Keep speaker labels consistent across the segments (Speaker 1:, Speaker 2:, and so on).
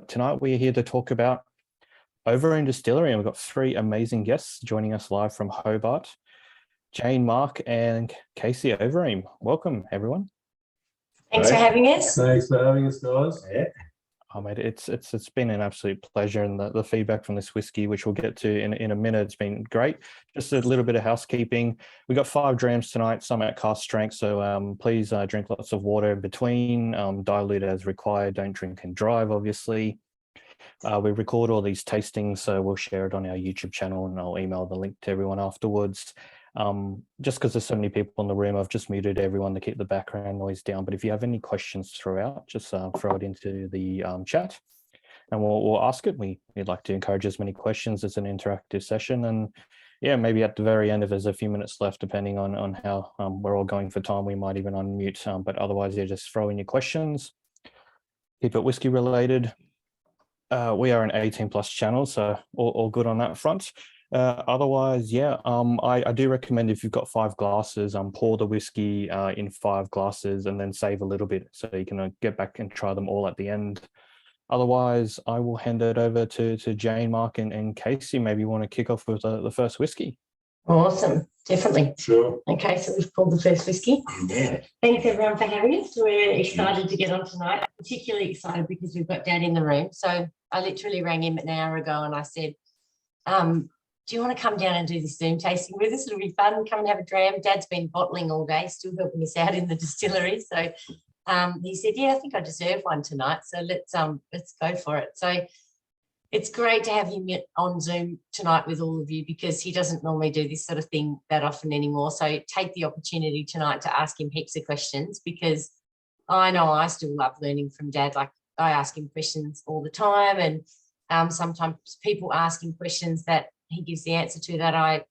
Speaker 1: tonight we're here to talk about Overeem Distillery, and we've got three amazing guests joining us live from Hobart: Jane, Mark, and Casey Overeem. Welcome, everyone.
Speaker 2: Thanks for having us.
Speaker 3: Thanks for having us, guys.
Speaker 1: Yeah. Oh, mate, it's been an absolute pleasure, and the feedback from this whiskey, which we'll get to in a minute, it's been great. Just a little bit of housekeeping. We got 5 drams tonight, some at cask strength, so please drink lots of water in between, dilute as required, don't drink and drive, obviously. We record all these tastings, so we'll share it on our YouTube channel, and I'll email the link to everyone afterwards. Just because there's so many people in the room, I've just muted everyone to keep the background noise down. But if you have any questions throughout, just throw it into the chat, and we'll ask it. We'd like to encourage as many questions as an interactive session. And yeah, maybe at the very end, if there's a few minutes left, depending on how we're all going for time, we might even unmute. But otherwise, yeah, just throw in your questions. Keep it whiskey related. We are an 18+ channel, so all good on that front. Otherwise, yeah, I do recommend, if you've got 5 glasses, pour the whiskey in 5 glasses and then save a little bit so you can get back and try them all at the end. Otherwise, I will hand it over to Jane, Mark, and Casey. Maybe you want to kick off with the first whiskey.
Speaker 2: Awesome, definitely.
Speaker 3: Sure.
Speaker 2: Okay, so we've pulled the first whiskey.
Speaker 3: Yeah.
Speaker 2: Thanks everyone for having us. We're excited to get on tonight. Particularly excited because we've got Dad in the room. So I literally rang him an hour ago and I said, do you want to come down and do this Zoom tasting with us? It'll be fun. Come and have a dram. Dad's been bottling all day, still helping us out in the distillery. So he said, yeah, I think I deserve one tonight. So let's go for it. So it's great to have him on Zoom tonight with all of you, because he doesn't normally do this sort of thing that often anymore. So take the opportunity tonight to ask him heaps of questions, because I know I still love learning from Dad. Like, I ask him questions all the time, and sometimes people ask him questions that he gives the answer to that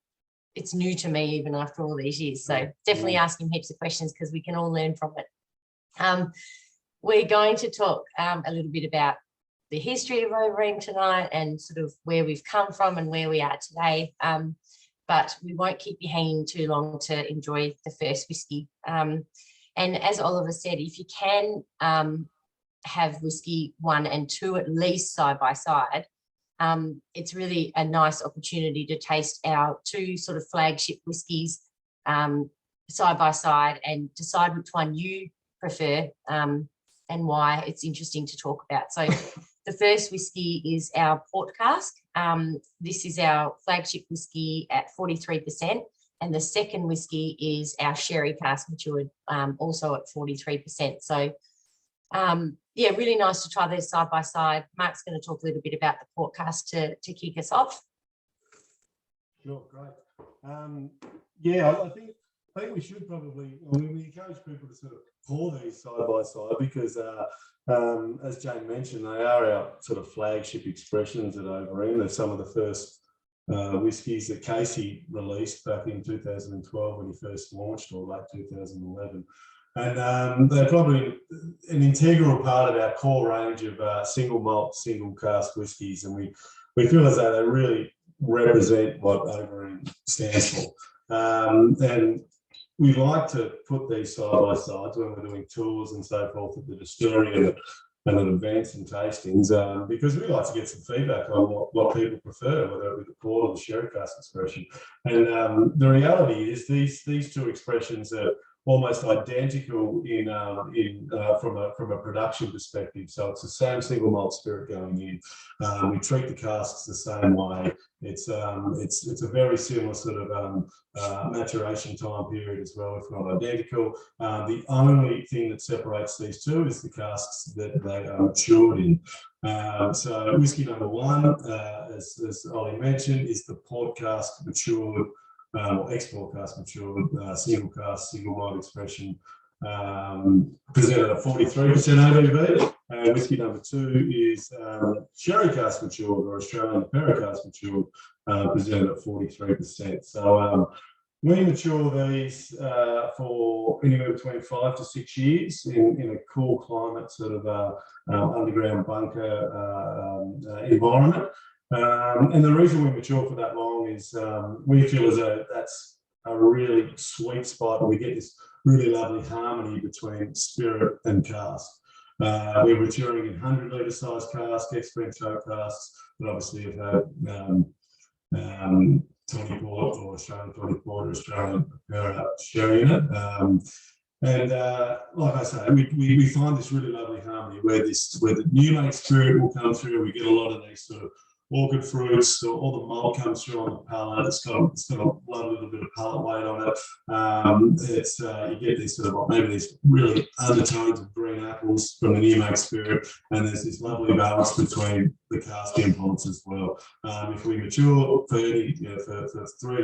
Speaker 2: it's new to me even after all these years. So definitely ask him heaps of questions, because we can all learn from it. We're going to talk a little bit about the history of Overeem tonight, and sort of where we've come from and where we are today. But we won't keep you hanging too long to enjoy the first whiskey. And as Oliver said, if you can have whiskey 1 and 2 at least side by side, it's really a nice opportunity to taste our 2 sort of flagship whiskies side by side, and decide which one you prefer and why. It's interesting to talk about. So the first whiskey is our port cask. This is our flagship whiskey at 43%. And the second whiskey is our sherry cask matured, also at 43%. So yeah, really nice to try these side by side. Mark's going to talk a little bit about the port cask to kick us off.
Speaker 3: Sure, great. Yeah, I think we should probably, we encourage people to sort of pour these side by side, because as Jane mentioned, they are our sort of flagship expressions at Overeem. They're some of the first whiskies that Casey released back in 2012 when he first launched, or late 2011. And they're probably an integral part of our core range of single malt, single cask whiskies. And we feel as though they really represent what Overeem stands for. And we like to put these side by sides when we're doing tours and so forth at the distillery and at events and tastings, because we like to get some feedback on what people prefer, whether it be the port or the sherry cask expression. And the reality is these 2 expressions are almost identical from a production perspective. So it's the same single malt spirit going in. We treat the casks the same way. It's a very similar sort of maturation time period as well, if not identical. The only thing that separates these 2 is the casks that they are matured in. So whiskey number 1, as Ollie mentioned, is the port cask matured, or export cask matured, single cask, single malt expression, presented at 43% ABV. And whiskey number 2 is sherry cask matured, or Australian Perry cask matured, presented at 43%. So we mature these for anywhere between 5 to 6 years in a cool climate, sort of underground bunker environment. And the reason we mature for that long is we feel as though that's a really sweet spot, and we get this really lovely harmony between spirit and cask. We're maturing in 100-litre size casks, exponential casks, that obviously have had 20 port or Australian 20 port or Australian sherry in it. And like I say, we find this really lovely harmony where the new make spirit will come through. We get a lot of these sort of orchid fruits, so all the malt comes through on the palate. It's got a little bit of palate weight on it. You get these sort of maybe these really undertones of green apples from the new make spirit, and there's this lovely balance between the cask influence as well. If we mature for 3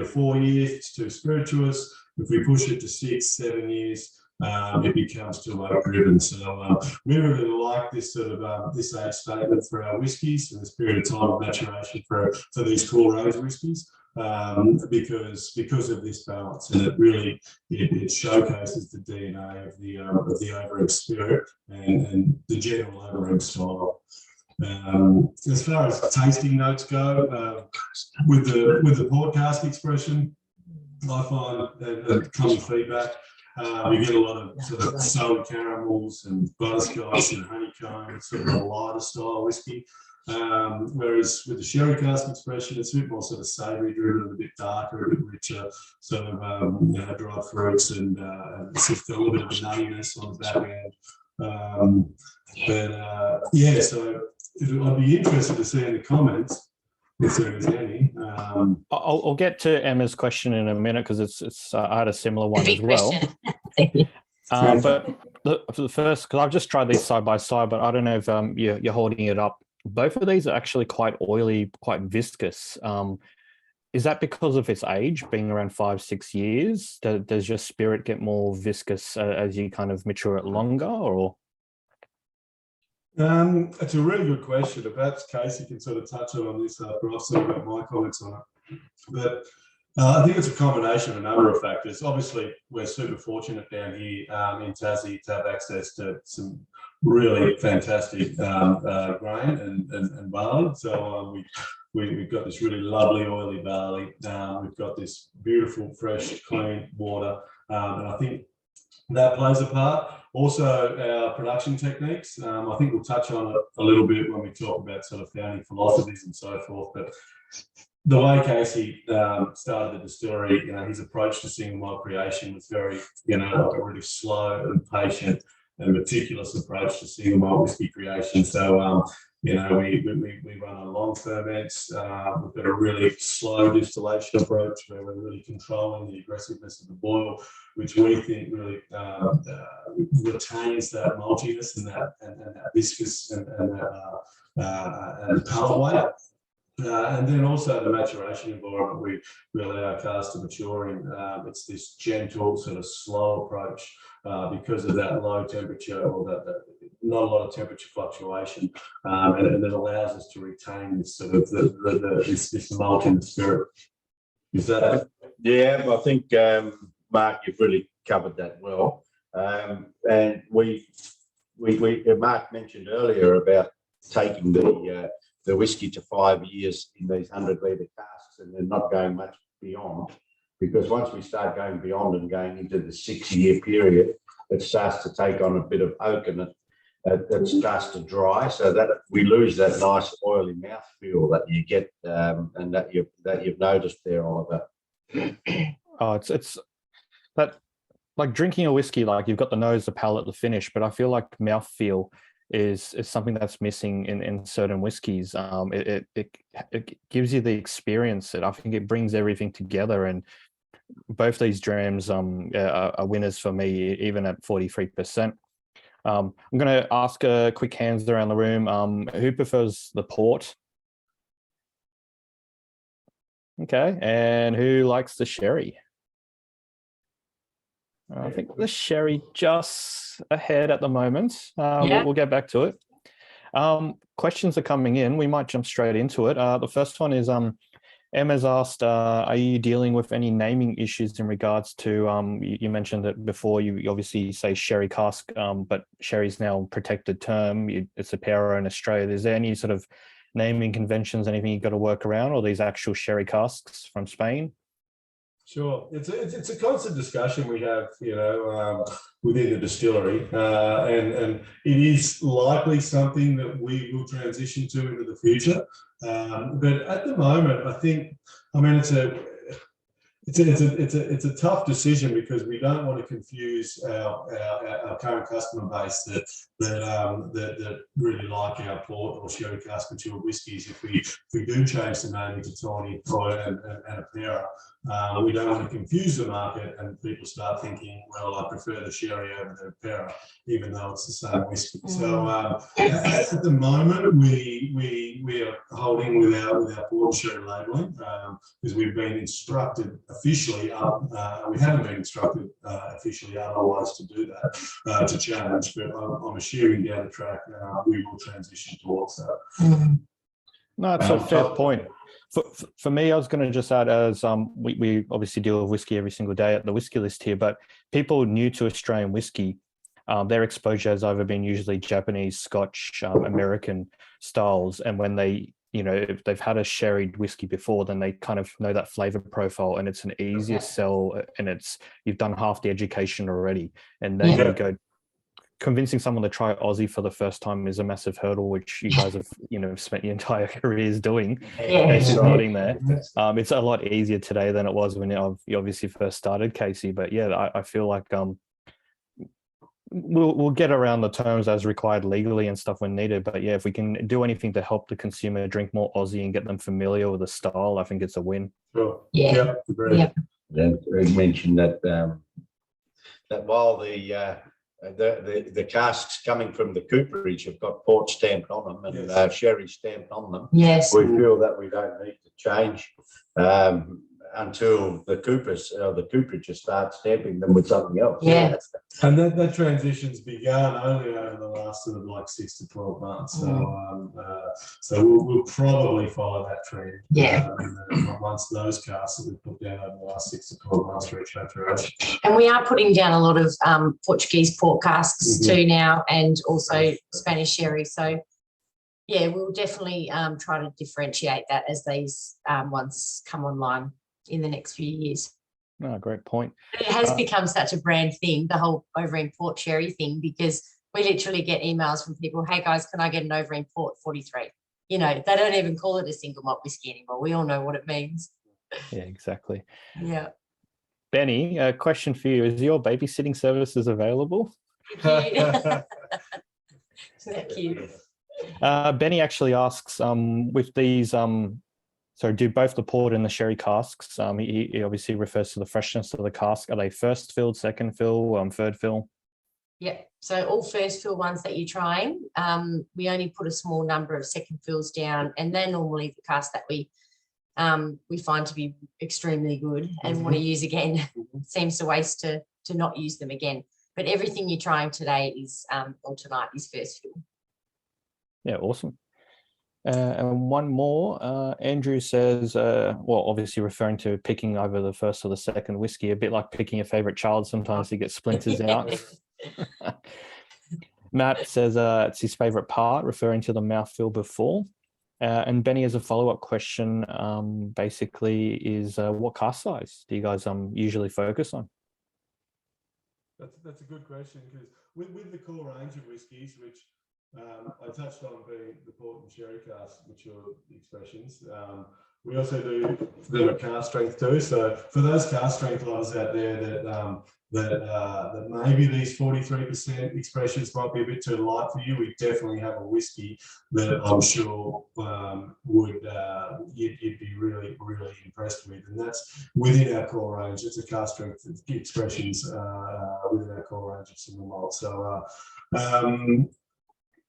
Speaker 3: to 4 years, it's too spirituous. If we push it to 6, 7 years, it becomes too oak driven. So we really like this sort of this age statement for our whiskies and this period of time of maturation for these cool range whiskies, because of this balance, and it really it showcases the DNA of the Overeem spirit and the general Overeem style. As far as tasting notes go, with the podcast expression, I find that common feedback. We get a lot of sort of sour caramels and butterscotch and honeycomb, sort of a lighter style whiskey. Whereas with the sherry cask expression, it's a bit more sort of savoury driven, a bit darker, a bit richer, sort of dried fruits, and it's just got a little bit of nuttiness on the back end. So I'd be interested to see in the comments if there is any.
Speaker 1: I'll get to Emma's question in a minute because I had a similar one as well. But the first, because I've just tried these side by side, but I don't know if you're holding it up. Both of these are actually quite oily, quite viscous. Is that because of its age, being around 5-6 years? Does your spirit get more viscous as you kind of mature it longer, or?
Speaker 3: It's a really good question. Perhaps Casey can sort of touch on this after I've sort of got my comments on it. But I think it's a combination of a number of factors. Obviously, we're super fortunate down here in Tassie to have access to some really fantastic grain and barley. So we've got this really lovely oily barley. We've got this beautiful, fresh, clean water. And I think that plays a part. Also, our production techniques. I think we'll touch on it a little bit when we talk about sort of founding philosophies and so forth. But the way Casey started the distillery, his approach to single malt creation was very, like a really slow and patient and meticulous approach to single malt whiskey creation. So, we run on long ferments. We've got a really slow distillation approach where we're really controlling the aggressiveness of the boil, which we think really retains that maltiness and that viscous and palate weight. And then also the maturation environment we allow our casks to mature in. It's this gentle, sort of slow approach because of that low temperature, or that not a lot of temperature fluctuation, and it allows us to retain this sort of this malt in the spirit. Is that?
Speaker 4: Yeah, I think Mark, you've really covered that well. And Mark mentioned earlier about taking the whiskey to 5 years in these 100-litre casks and then not going much beyond, because once we start going beyond and going into the 6-year period, it starts to take on a bit of oak, and it starts to dry, so that we lose that nice oily mouthfeel that you get, and that you've noticed there, Oliver.
Speaker 1: Oh, it's that, like drinking a whiskey, like you've got the nose, the palate, the finish, but I feel like mouthfeel is something that's missing in certain whiskies. It gives you the experience. I think it brings everything together, and both these drams are winners for me, even at 43%. I'm going to ask quick hands around the room. Who prefers the port? Okay, and who likes the sherry? I think the sherry just ahead at the moment. We'll get back to it. Questions are coming in. We might jump straight into it. The first one is Emma's asked, are you dealing with any naming issues in regards to, you mentioned it before, you obviously say sherry cask, but sherry is now a protected term. It's a power in Australia. Is there any sort of naming conventions, anything you've got to work around, or these actual sherry casks from Spain?
Speaker 3: Sure, it's a constant discussion we have, within the distillery, and it is likely something that we will transition to into the future. But at the moment, I think, it's a tough decision because we don't want to confuse our current customer base that really like our port or sherry cask mature whiskies. If we do change the name into Tawny and a Para, we don't want to confuse the market and people start thinking, well, I prefer the sherry over the Para, even though it's the same whiskey. So at the moment, we are holding with our port and sherry labelling because we've been instructed officially we haven't been instructed officially otherwise to do that, to change, but I'm assuming down the track we will transition towards that.
Speaker 1: No, that's a fair point. For me, I was going to just add, as we obviously deal with whiskey every single day at the whiskey list here, but people new to Australian whiskey, their exposure has either been usually Japanese, Scotch, American styles, and when they if they've had a sherried whiskey before, then they kind of know that flavor profile, and it's an easier sell, and you've done half the education already. And then you go, convincing someone to try Aussie for the first time is a massive hurdle, which you guys have spent your entire careers doing. Just nodding there. It's a lot easier today than it was when you obviously first started, Casey. But yeah, I feel like we'll get around the terms as required legally and stuff when needed. But yeah, if we can do anything to help the consumer drink more Aussie and get them familiar with the style, I think it's a win.
Speaker 3: Sure.
Speaker 2: Yeah.
Speaker 3: Agreed.
Speaker 4: And I mentioned that that while the casks coming from the cooperage have got port stamped on them and sherry stamped on them, we feel that we don't need to change until the cooperage starts stamping them with something else.
Speaker 3: And that transition's begun only over the last sort of like 6 to 12 months. So we'll probably follow that trend. And once those casks that we put down over the last 6 to 12 months reach maturation.
Speaker 2: And we are putting down a lot of Portuguese port casks too now, and also Spanish sherry. So yeah, we'll definitely try to differentiate that as these ones come online in the next few years.
Speaker 1: Oh, great point.
Speaker 2: It has become such a brand thing, the whole Overeem Port Sherry thing, because we literally get emails from people, hey guys, can I get an Overeem Port 43? They don't even call it a single malt whiskey anymore. We all know what it means.
Speaker 1: Yeah, exactly.
Speaker 2: Yeah.
Speaker 1: Benny, a question for you. Is your babysitting services available?
Speaker 2: Thank you.
Speaker 1: Benny actually asks, with these so do both the port and the sherry casks, he obviously refers to the freshness of the cask. Are they first fill, second fill, third fill?
Speaker 2: Yeah, so all first fill ones that you're trying, we only put a small number of second fills down, and they're normally the casks that we find to be extremely good and want to use again. Seems a waste to not use them again. But everything you're trying today is or tonight is first fill.
Speaker 1: Yeah, awesome. And one more, Andrew says, well, obviously referring to picking over the first or the second whiskey, a bit like picking a favorite child. Sometimes he gets splinters out. Matt says it's his favorite part, referring to the mouthfeel before. And Benny has a follow-up question, basically, is what cask size do you guys usually focus on?
Speaker 3: That's a good question, because with the core range of whiskies, which I touched on being the port and sherry cask mature expressions. We also do them at cask strength too. So for those cask strength lovers out there that maybe these 43% expressions might be a bit too light for you, we definitely have a whiskey that I'm sure you'd be really, really impressed with, and that's within our core range. It's a cask strength expressions within our core range of single malt. So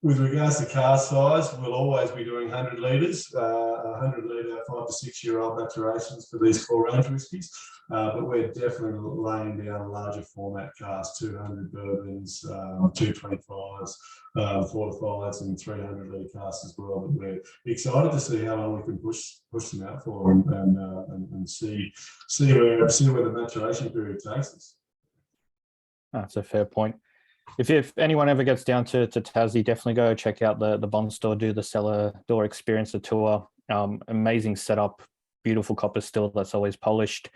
Speaker 3: with regards to cask size, we'll always be doing 100 litres, 100 litre 5 to 6 year old maturations for these core range whiskies. But we're definitely laying down a larger format cask, 200 bourbons, 225s, 45s, and 300 litre casks as well. But we're excited to see how long we can push them out for and see where the maturation period takes us.
Speaker 1: That's a fair point. If anyone ever gets down to Tassie, definitely go check out the Bond Store, do the cellar door experience, the tour. Amazing setup, beautiful copper still that's always polished.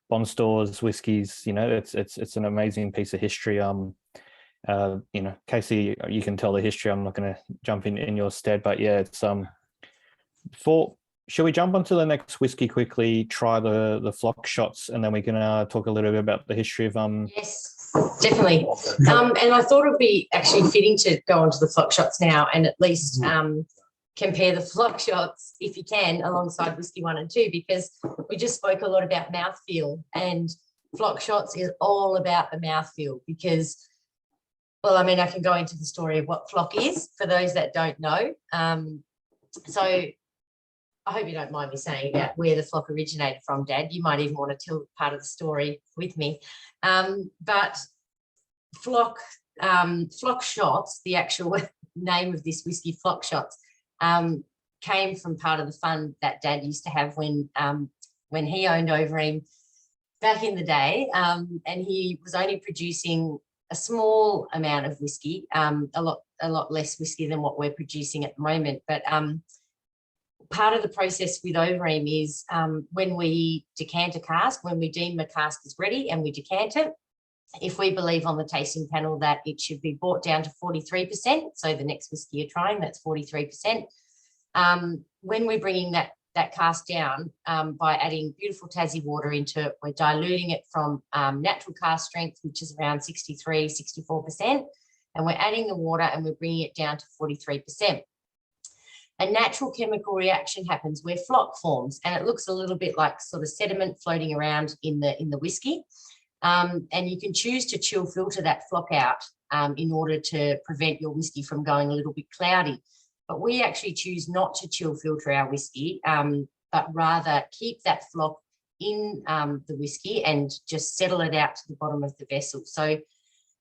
Speaker 1: bond stores, whiskies. You know, it's an amazing piece of history. You know, Casey, you can tell the history. I'm not going to jump in your stead, but yeah, it's Shall we jump onto the next whiskey quickly? Try the Floc Shots, and then we can talk a little bit about the history of
Speaker 2: Yes, definitely. And I thought it'd be actually fitting to go on to the Floc Shots now, and at least compare the Floc Shots, if you can, alongside whiskey 1 and 2, because we just spoke a lot about mouthfeel, and Floc Shots is all about the mouthfeel. Because, well, I mean, I can go into the story of what Floc is for those that don't know. So I hope you don't mind me saying about where the Floc originated from, Dad. You might even want to tell part of the story with me. But Floc Shots, the actual name of this whiskey, Floc Shots, came from part of the fund that Dad used to have when he owned Overeem back in the day, and he was only producing a small amount of whiskey, a lot less whiskey than what we're producing at the moment. But part of the process with Overeem is when we decant a cask, when we deem the cask is ready and we decant it, if we believe on the tasting panel that it should be brought down to 43%, so the next whiskey you're trying, that's 43%. When we're bringing that cask down by adding beautiful Tassie water into it, we're diluting it from natural cask strength, which is around 63, 64%, and we're adding the water and we're bringing it down to 43%. A natural chemical reaction happens where floc forms, and it looks a little bit like sort of sediment floating around in the whiskey. And you can choose to chill filter that floc out in order to prevent your whiskey from going a little bit cloudy. But we actually choose not to chill filter our whiskey, but rather keep that floc in the whiskey and just settle it out to the bottom of the vessel. So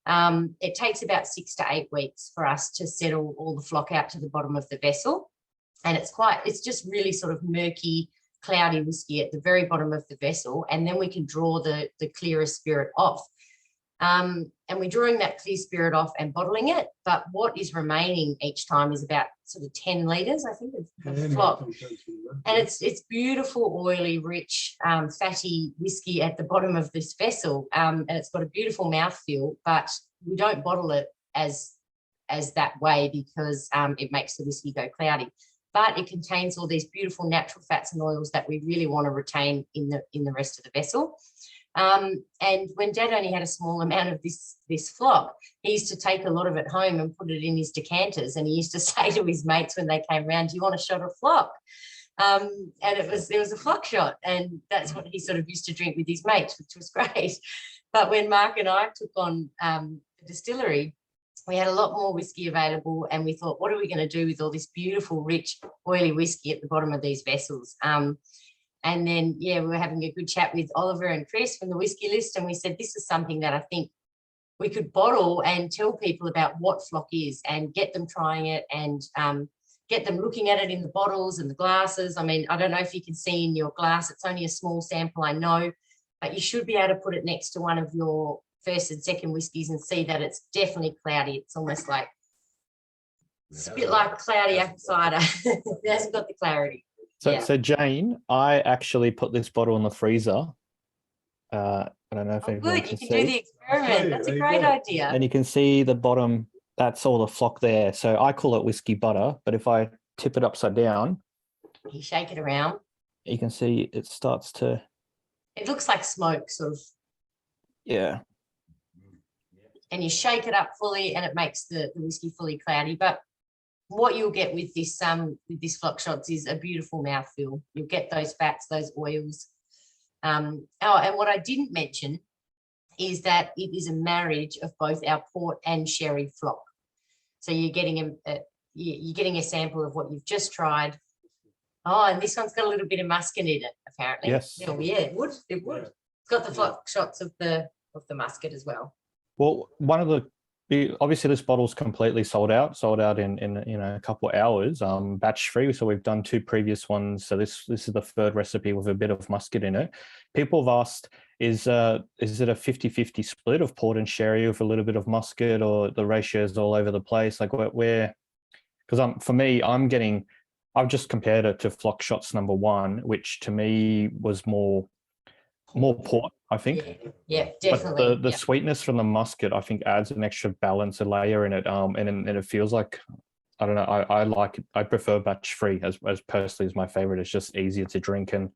Speaker 2: it takes about 6 to 8 weeks for us to settle all the floc out to the bottom of the vessel. And it's just really sort of murky, cloudy whiskey at the very bottom of the vessel. And then we can draw the clearer spirit off. And we're drawing that clear spirit off and bottling it. But what is remaining each time is about sort of 10 litres, I think, of floc. And it's beautiful, oily, rich, fatty whiskey at the bottom of this vessel. And it's got a beautiful mouthfeel, but we don't bottle it as that way because it makes the whiskey go cloudy. But it contains all these beautiful natural fats and oils that we really want to retain in the rest of the vessel. And when Dad only had a small amount of this floc, he used to take a lot of it home and put it in his decanters. And he used to say to his mates when they came round, "Do you want a shot of floc?" And it was a Floc shot, and that's what he sort of used to drink with his mates, which was great. But when Mark and I took on the distillery, we had a lot more whiskey available, and we thought, what are we going to do with all this beautiful, rich, oily whiskey at the bottom of these vessels? And then, we were having a good chat with Oliver and Chris from the Whiskey List, and we said, this is something that I think we could bottle and tell people about what floc is and get them trying it and get them looking at it in the bottles and the glasses. I mean, I don't know if you can see in your glass, it's only a small sample, I know, but you should be able to put it next to one of your first and second whiskies and see that it's definitely cloudy. It's almost like, it's a bit like cloudy apple cider. It hasn't got the clarity.
Speaker 1: So Jane, I actually put this bottle in the freezer. I don't know if everyone
Speaker 2: good,
Speaker 1: can
Speaker 2: you can
Speaker 1: see.
Speaker 2: do the experiment. That's a great idea.
Speaker 1: And you can see the bottom, that's all the floc there. So I call it whiskey butter, but if I tip it upside down,
Speaker 2: you shake it around,
Speaker 1: you can see it starts to...
Speaker 2: It looks like smoke, sort of.
Speaker 1: Yeah.
Speaker 2: And you shake it up fully and it makes the whiskey fully cloudy. But what you'll get with this Floc Shots is a beautiful mouthfeel. You'll get those fats, those oils. And what I didn't mention is that it is a marriage of both our port and sherry floc. So you're getting a sample of what you've just tried. Oh, and this one's got a little bit of muscat in it, apparently.
Speaker 1: Yes.
Speaker 2: Oh, yeah, it would. It would. It's got the Floc Shots of the muscat as well.
Speaker 1: Well, obviously this bottle's completely sold out in a couple of hours, batch free. So we've done 2 previous ones. So this is the 3rd recipe with a bit of muscat in it. People have asked, is it a 50-50 split of port and sherry with a little bit of muscat, or the ratios all over the place? Like where, because for me, I've just compared it to Floc Shots number 1, which to me was more more port, I think.
Speaker 2: Yeah,
Speaker 1: But
Speaker 2: definitely.
Speaker 1: the sweetness from the muscat, I think, adds an extra balance, a layer in it. And it feels like, I don't know, I like it. I prefer batch free as personally as my favorite. It's just easier to drink, and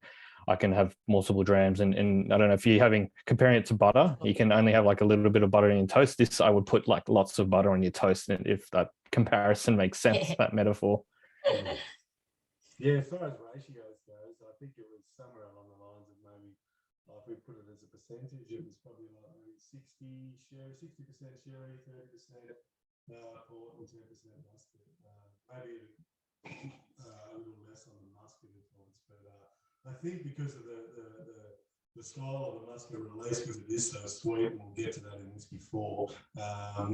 Speaker 1: I can have multiple drams. And I don't know, if you're comparing it to butter, you can only have like a little bit of butter in your toast. This, I would put like lots of butter on your toast, and if that comparison makes sense, that metaphor.
Speaker 3: Yeah, as far as ratios goes, I think it was somewhere along the lines of maybe, if we put it as a percentage, it was probably like maybe 60% sherry, 30% port, and 10% muscat. Maybe a little less on the muscat influence, but I think because of the style of the muscat release, because it is so sweet, and we'll get to that in whiskey 4,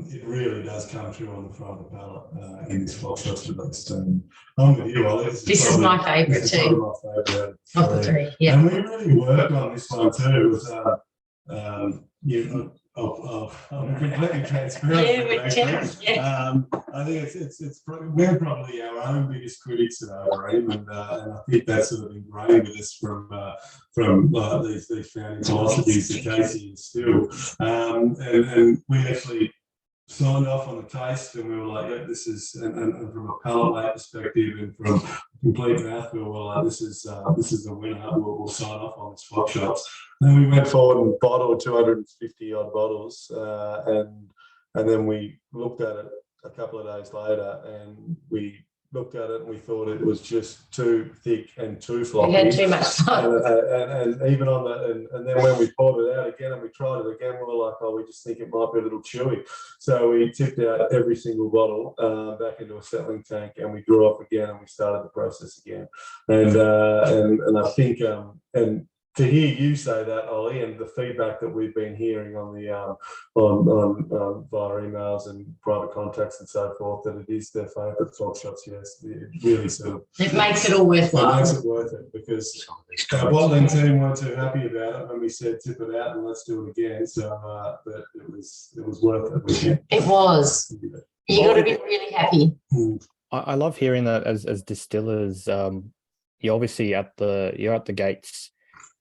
Speaker 3: it really does come through on the front of the palate in this Floc Shots release. I'm with you, Ollie.
Speaker 2: This is my favourite too.
Speaker 3: My favourite
Speaker 2: Of the 3, yeah.
Speaker 3: And we really worked on this one too. It was, I'm completely transparent.
Speaker 2: Yeah,
Speaker 3: with you, actually.
Speaker 2: yeah.
Speaker 3: I think we're probably our own biggest critics at Overeem, and I think that's sort of ingrained with us from these founding philosophies that Casey instilled. And we actually signed off on the taste, and we were like, yeah, this is, and from a palate weight perspective, and from complete mouthfeel, we were like, this is a winner. We'll sign off on this Floc Shots. Then we went forward and bottled 250 odd bottles, and then we looked at it a couple of days later, and we looked at it and we thought it was just too thick and too floppy.
Speaker 2: We had too much fun.
Speaker 3: And even on that, and then when we poured it out again and we tried it again, we were like, oh, we just think it might be a little chewy. So we tipped out every single bottle back into a settling tank, and we drew off again, and we started the process again. And I think and to hear you say that, Ollie, and the feedback that we've been hearing on the on via emails and private contacts and so forth, that it is their favourite Floc Shots. Yes, it really sort of,
Speaker 2: it makes it all worthwhile.
Speaker 3: It makes it worth it, because our bottling team weren't too happy about it when we said tip it out and let's do it again. So, but it was worth it.
Speaker 2: It was. You got to be really happy.
Speaker 1: I love hearing that as distillers. You're obviously you're at the gates,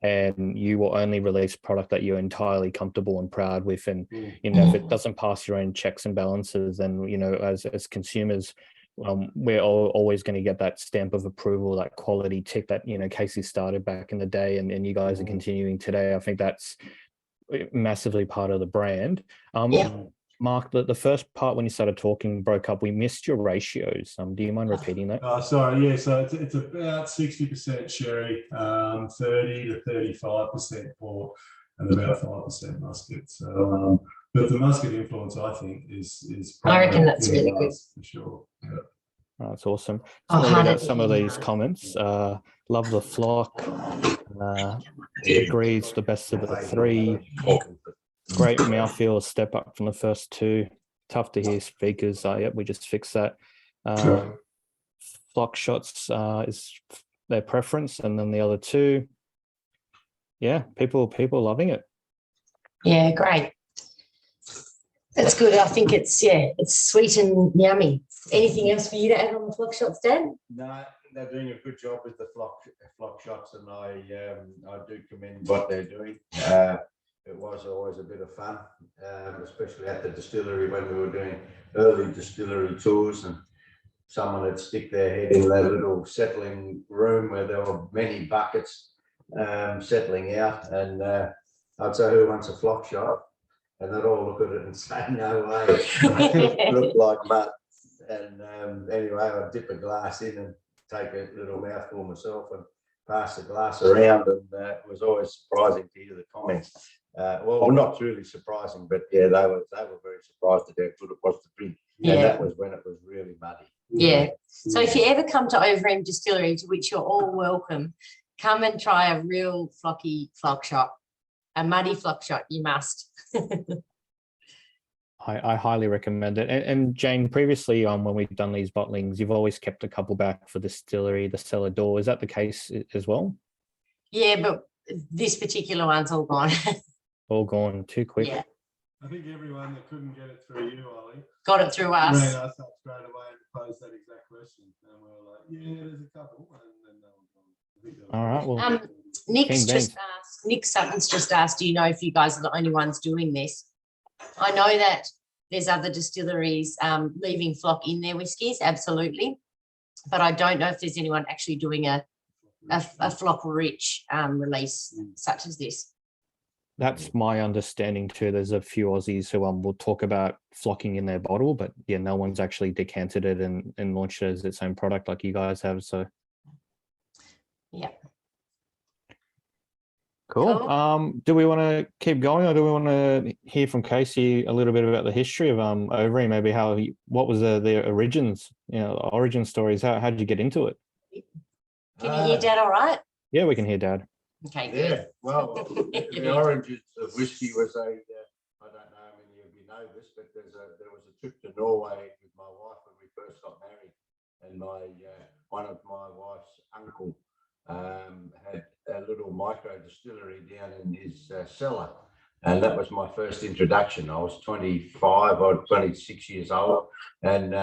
Speaker 1: and you will only release product that you're entirely comfortable and proud with. And, you know, if it doesn't pass your own checks and balances, then, you know, as consumers, we're always going to get that stamp of approval, that quality tick that, you know, Casey started back in the day, and you guys are continuing today. I think that's massively part of the brand. Mark, the first part when you started talking broke up. We missed your ratios. Do you mind repeating that?
Speaker 3: Sorry, yeah. So it's about 60% sherry, 30 to 35% port, and about 5% muscat. So, but the muscat influence, I think, is
Speaker 2: I reckon that's really good
Speaker 3: for sure. Yeah.
Speaker 1: Oh, that's awesome. So read out some of these comments. Love the flock. Agrees the best of the 3. Great mouthfeel, step up from the first 2. Tough to hear speakers. Yep, we just fixed that. Floc Shots is their preference, and then the other 2. Yeah, people loving it.
Speaker 2: Yeah, great. That's good. I think it's sweet and yummy. Anything else for you to add on the Floc Shots, Dad?
Speaker 4: No, they're doing a good job with the Floc Shots, and I do commend what they're doing. It was always a bit of fun, especially at the distillery when we were doing early distillery tours, and someone would stick their head in that little settling room where there were many buckets settling out, and I'd say, who wants a Floc Shot? And they'd all look at it and say, no way, it looked like mud. And anyway, I'd dip a glass in and take a little mouthful myself and pass the glass around, and it was always surprising to hear the comments. Well, not really surprising, but yeah, they were very surprised at how good it was to drink.
Speaker 2: Yeah.
Speaker 4: And that was when it was really muddy.
Speaker 2: Yeah. So if you ever come to Overeem Distillery, to which you're all welcome, come and try a real flocky Floc Shot, a muddy Floc Shot. You must.
Speaker 1: I highly recommend it. And Jane, previously when we've done these bottlings, you've always kept a couple back for distillery, the cellar door. Is that the case as well?
Speaker 2: Yeah, but this particular one's all gone.
Speaker 1: All gone too quick.
Speaker 2: Yeah.
Speaker 3: I think everyone that couldn't get it through you, Ollie,
Speaker 2: got it through us.
Speaker 3: rang us up straight away and posed that exact question, and we were like, "Yeah, there's a couple," and then that was gone.
Speaker 1: All right. Well,
Speaker 2: Nick's just asked, Nick Sutton's just asked, do you know if you guys are the only ones doing this? I know that there's other distilleries leaving Floc in their whiskies, absolutely. But I don't know if there's anyone actually doing a Floc rich release such as this.
Speaker 1: That's my understanding too. There's a few Aussies who will talk about flocking in their bottle, but yeah, no one's actually decanted it and launched it as its own product like you guys have. So
Speaker 2: yeah.
Speaker 1: Cool. Do we want to keep going, or do we want to hear from Casey a little bit about the history of Overeem? Maybe what was the origins, origin stories? How did you get into it?
Speaker 2: Can you hear Dad all right?
Speaker 1: Yeah, we can hear Dad.
Speaker 2: Okay,
Speaker 4: Yeah,
Speaker 2: good.
Speaker 4: well, the origins of whiskey was I don't know how many of you know this, but there was a trip to Norway with my wife when we first got married, and one of my wife's uncle had a little micro distillery down in his cellar, and that was my first introduction. I was 25 or 26 years old, and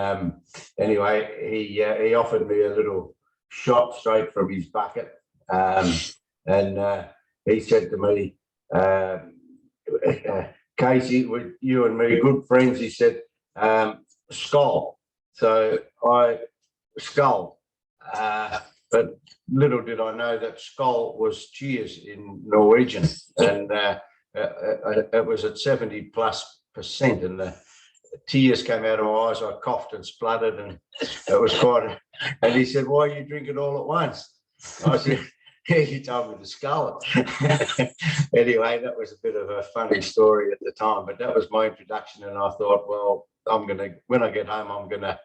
Speaker 4: anyway, he offered me a little shot straight from his bucket, and he said to me, Casey, with you and me, good friends, he said, skull. So I skull, but little did I know that skull was cheers in Norwegian, and it was at 70+%, and the tears came out of my eyes. I coughed and spluttered, and it was quite. And he said, "Why you drink it all at once?" I said, "Yeah, you told me to skull it." Anyway, that was a bit of a funny story at the time, but that was my introduction, and I thought, well, when I get home, I'm gonna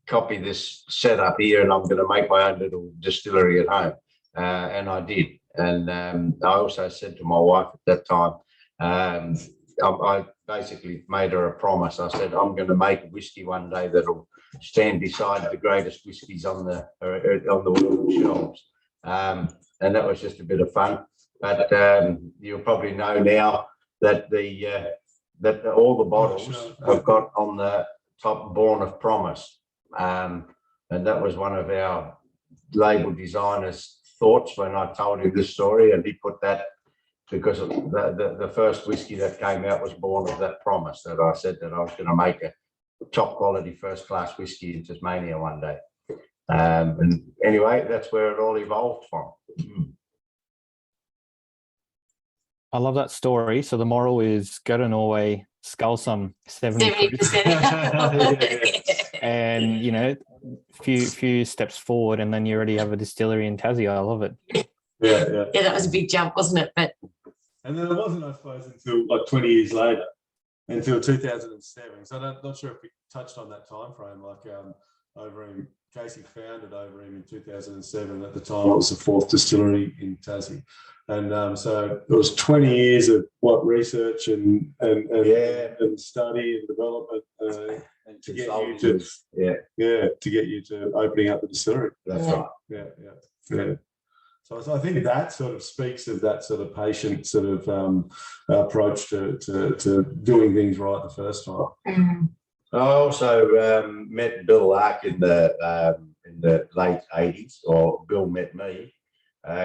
Speaker 4: copy this setup here, and I'm going to make my own little distillery at home, and I did. And I also said to my wife at that time, I basically made her a promise. I said, I'm going to make a whiskey one day that'll stand beside the greatest whiskies on the world shelves, and that was just a bit of fun. But you'll probably know now that that all the bottles have got on the top "Born of Promise," and that was one of our label designers' thoughts when I told him this story, and he put that because the first whiskey that came out was born of that promise, that I said that I was going to make a top quality first class whiskey in Tasmania one day. And anyway, that's where it all evolved from.
Speaker 1: I love that story. So the moral is go to Norway, skull some 70%, and few steps forward, and then you already have a distillery in Tassie. I love it.
Speaker 3: Yeah,
Speaker 2: that was a big jump, wasn't it? But
Speaker 3: and then it wasn't, I suppose, until like 20 years later, until 2007. So I'm not sure if we touched on that time frame. Like Overeem, Casey founded Overeem in 2007. At the time, it was the fourth distillery in Tassie, and so it was 20 years of research and study and development, and to get you to opening up the distillery.
Speaker 4: That's right.
Speaker 3: Yeah. So I think that sort of speaks of that sort of patient sort of approach to doing things right the first time.
Speaker 2: mm-hmm.
Speaker 4: I also met Bill Lark in the late 80s, or Bill met me.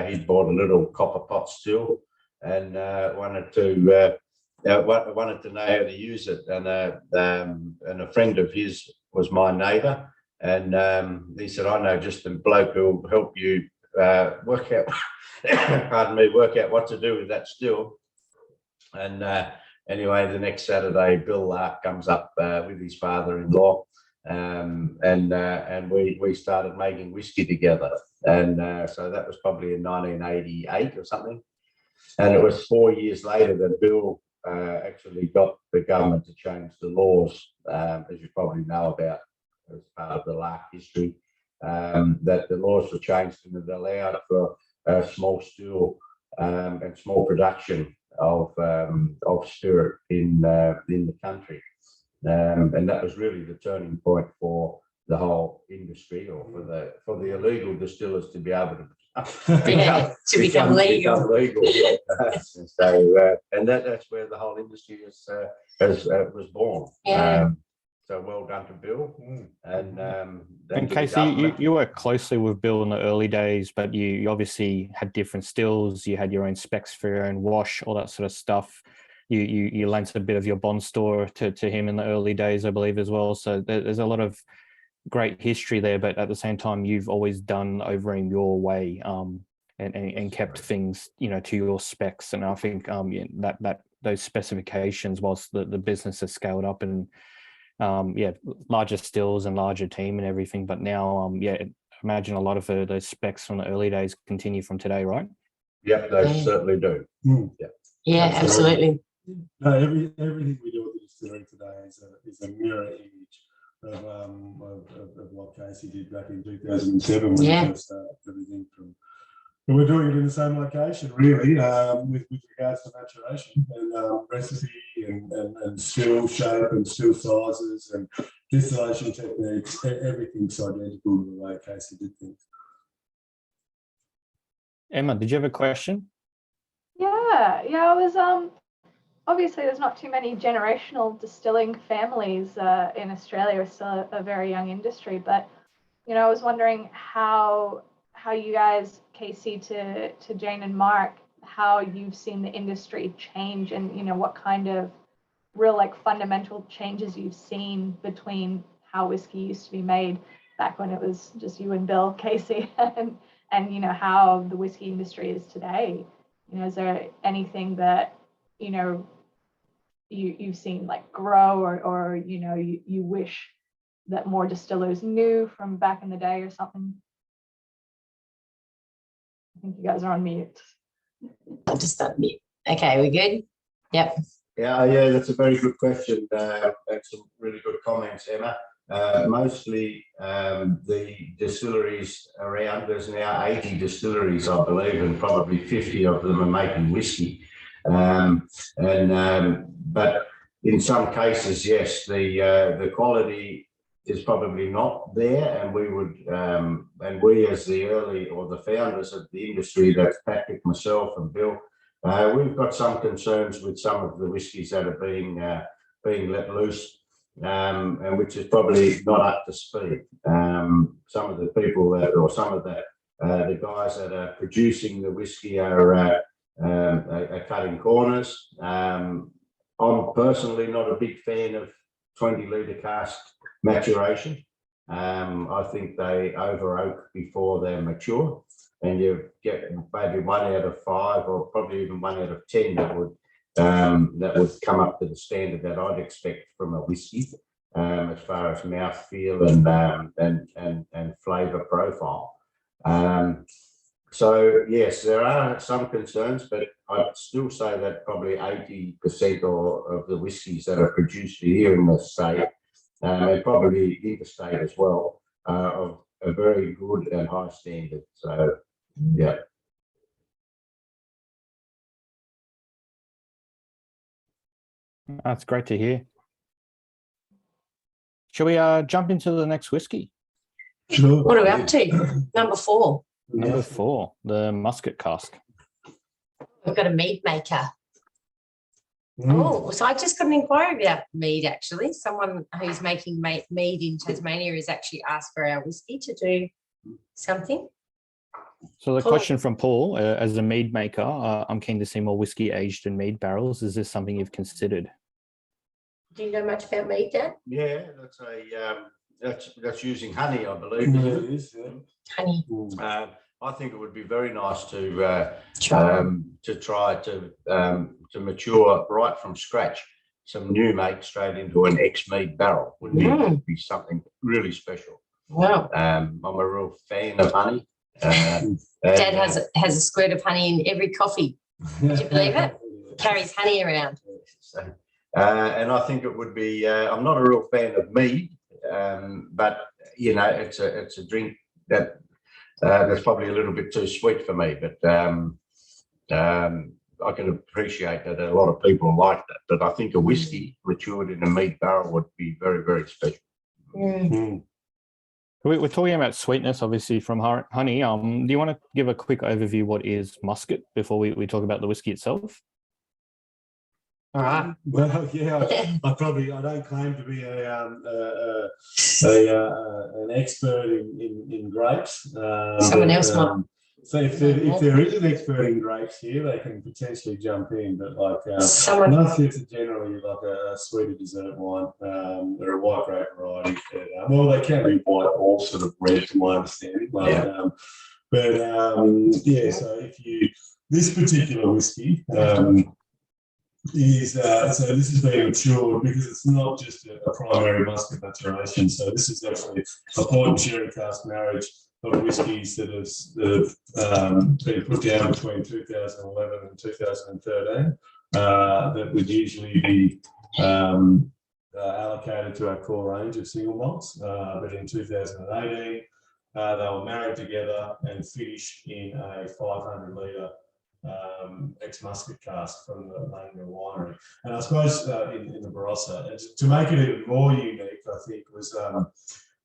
Speaker 4: He'd bought a little copper pot still and wanted to know how to use it. And a friend of his was my neighbour, and he said, "I know just a bloke who'll help you work out what to do with that still." And anyway, the next Saturday, Bill Lark comes up with his father-in-law, and we started making whiskey together. And so that was probably in 1988 or something. And it was 4 years later that Bill actually got the government to change the laws, as you probably know about as part of the Lark history, that the laws were changed and it allowed for small still and small production of spirit in the country, and that was really the turning point for the whole industry, or for the illegal distillers to be able to
Speaker 2: become legal.
Speaker 4: So and that's where the whole industry was born.
Speaker 2: Yeah.
Speaker 4: So well done to Bill. And
Speaker 1: And Casey, you worked closely with Bill in the early days, but you obviously had different stills. You had your own specs for your own wash, all that sort of stuff. You lent a bit of your bond store to him in the early days, I believe, as well. So there's a lot of great history there, but at the same time, you've always done Overeem your way, and kept things, to your specs. And I think that those specifications, whilst the business has scaled up and larger stills and larger team and everything, but now imagine a lot of those specs from the early days continue from today, right?
Speaker 4: Yep, they certainly do.
Speaker 2: Yeah, absolutely.
Speaker 3: No, everything we do at the distillery today is a mirror image of what Casey did back in 2007 when he first started everything from. And we're doing it in the same location, really, with regards to maturation and recipe and still shape and still sizes and distillation techniques. Everything's identical to the way Casey did things.
Speaker 1: Emma, did you have a question?
Speaker 5: Yeah, I was obviously there's not too many generational distilling families in Australia. It's still a very young industry, but I was wondering how you guys, Casey to Jane and Mark, how you've seen the industry change, and what kind of real fundamental changes you've seen between how whiskey used to be made back when it was just you and Bill, Casey, and how the whiskey industry is today. Is there anything that you've seen grow, or you wish that more distillers knew from back in the day or something? I think you guys are on mute.
Speaker 2: I'm just on mute. Okay, we good? Yep.
Speaker 4: Yeah, that's a very good question. And some really good comments, Emma. Mostly the distilleries around, there's now 80 distilleries, I believe, and probably 50 of them are making whiskey. But in some cases, yes, the quality is probably not there, and we as the early or the founders of the industry, that's Patrick, myself, and Bill, we've got some concerns with some of the whiskies that are being let loose, and which is probably not up to speed. Some of the people some of the guys that are producing the whiskey are cutting corners. I'm personally not a big fan of 20-litre cask maturation. I think they over oak before they're mature, and you get maybe 1 out of 5, or probably even 1 out of 10 that would come up to the standard that I'd expect from a whiskey, as far as mouthfeel and flavour profile. So yes, there are some concerns, but I'd still say that probably 80% of the whiskies that are produced here in the state, and probably interstate as well, are of a very good and high standard. So yeah.
Speaker 1: That's great to hear. Shall we jump into the next whiskey?
Speaker 3: Sure.
Speaker 2: What are we up to? Number 4.
Speaker 1: Number 4, the Muscat cask.
Speaker 2: We've got a mead maker. Oh, so I just got an inquiry about mead, actually. Someone who's making mead in Tasmania has actually asked for our whiskey to do something.
Speaker 1: So the question from Paul, as a mead maker, I'm keen to see more whiskey aged in mead barrels. Is this something you've considered?
Speaker 2: Do you know much about mead, Dan?
Speaker 4: Yeah, that's using honey, I believe.
Speaker 3: Yeah, it is. Yeah.
Speaker 2: Honey.
Speaker 4: I think it would be very nice to try to mature right from scratch some new make straight into an ex-mead barrel. Would be something really special.
Speaker 2: Wow.
Speaker 4: I'm a real fan of honey.
Speaker 2: Dad has a squirt of honey in every coffee. Would you believe it? Carries honey around.
Speaker 4: And I think it would be. I'm not a real fan of mead, but it's a drink that that's probably a little bit too sweet for me. But I can appreciate that a lot of people like that. But I think a whiskey matured in a mead barrel would be very, very special.
Speaker 1: We're talking about sweetness, obviously, from honey. Do you want to give a quick overview what is Muscat before we talk about the whiskey itself?
Speaker 2: All right.
Speaker 3: Well, yeah, I don't claim to be an expert in grapes.
Speaker 2: Someone else might.
Speaker 3: So if there is an expert in grapes here, they can potentially jump in. But Muskats are generally like a sweeter dessert wine. They're a white grape variety. Well, they can be white or sort of red, to my understanding. So this particular whiskey. So this has been matured because it's not just a primary muscat maturation. So this is actually a port and sherry cask marriage of whiskies that have been put down between 2011 and 2013 that would usually be allocated to our core range of single malts. But in 2018, they were married together and finished in a 500 litre ex-Muscat cask from the main mill winery. And I suppose in the Barossa, and to make it even more unique, I think, was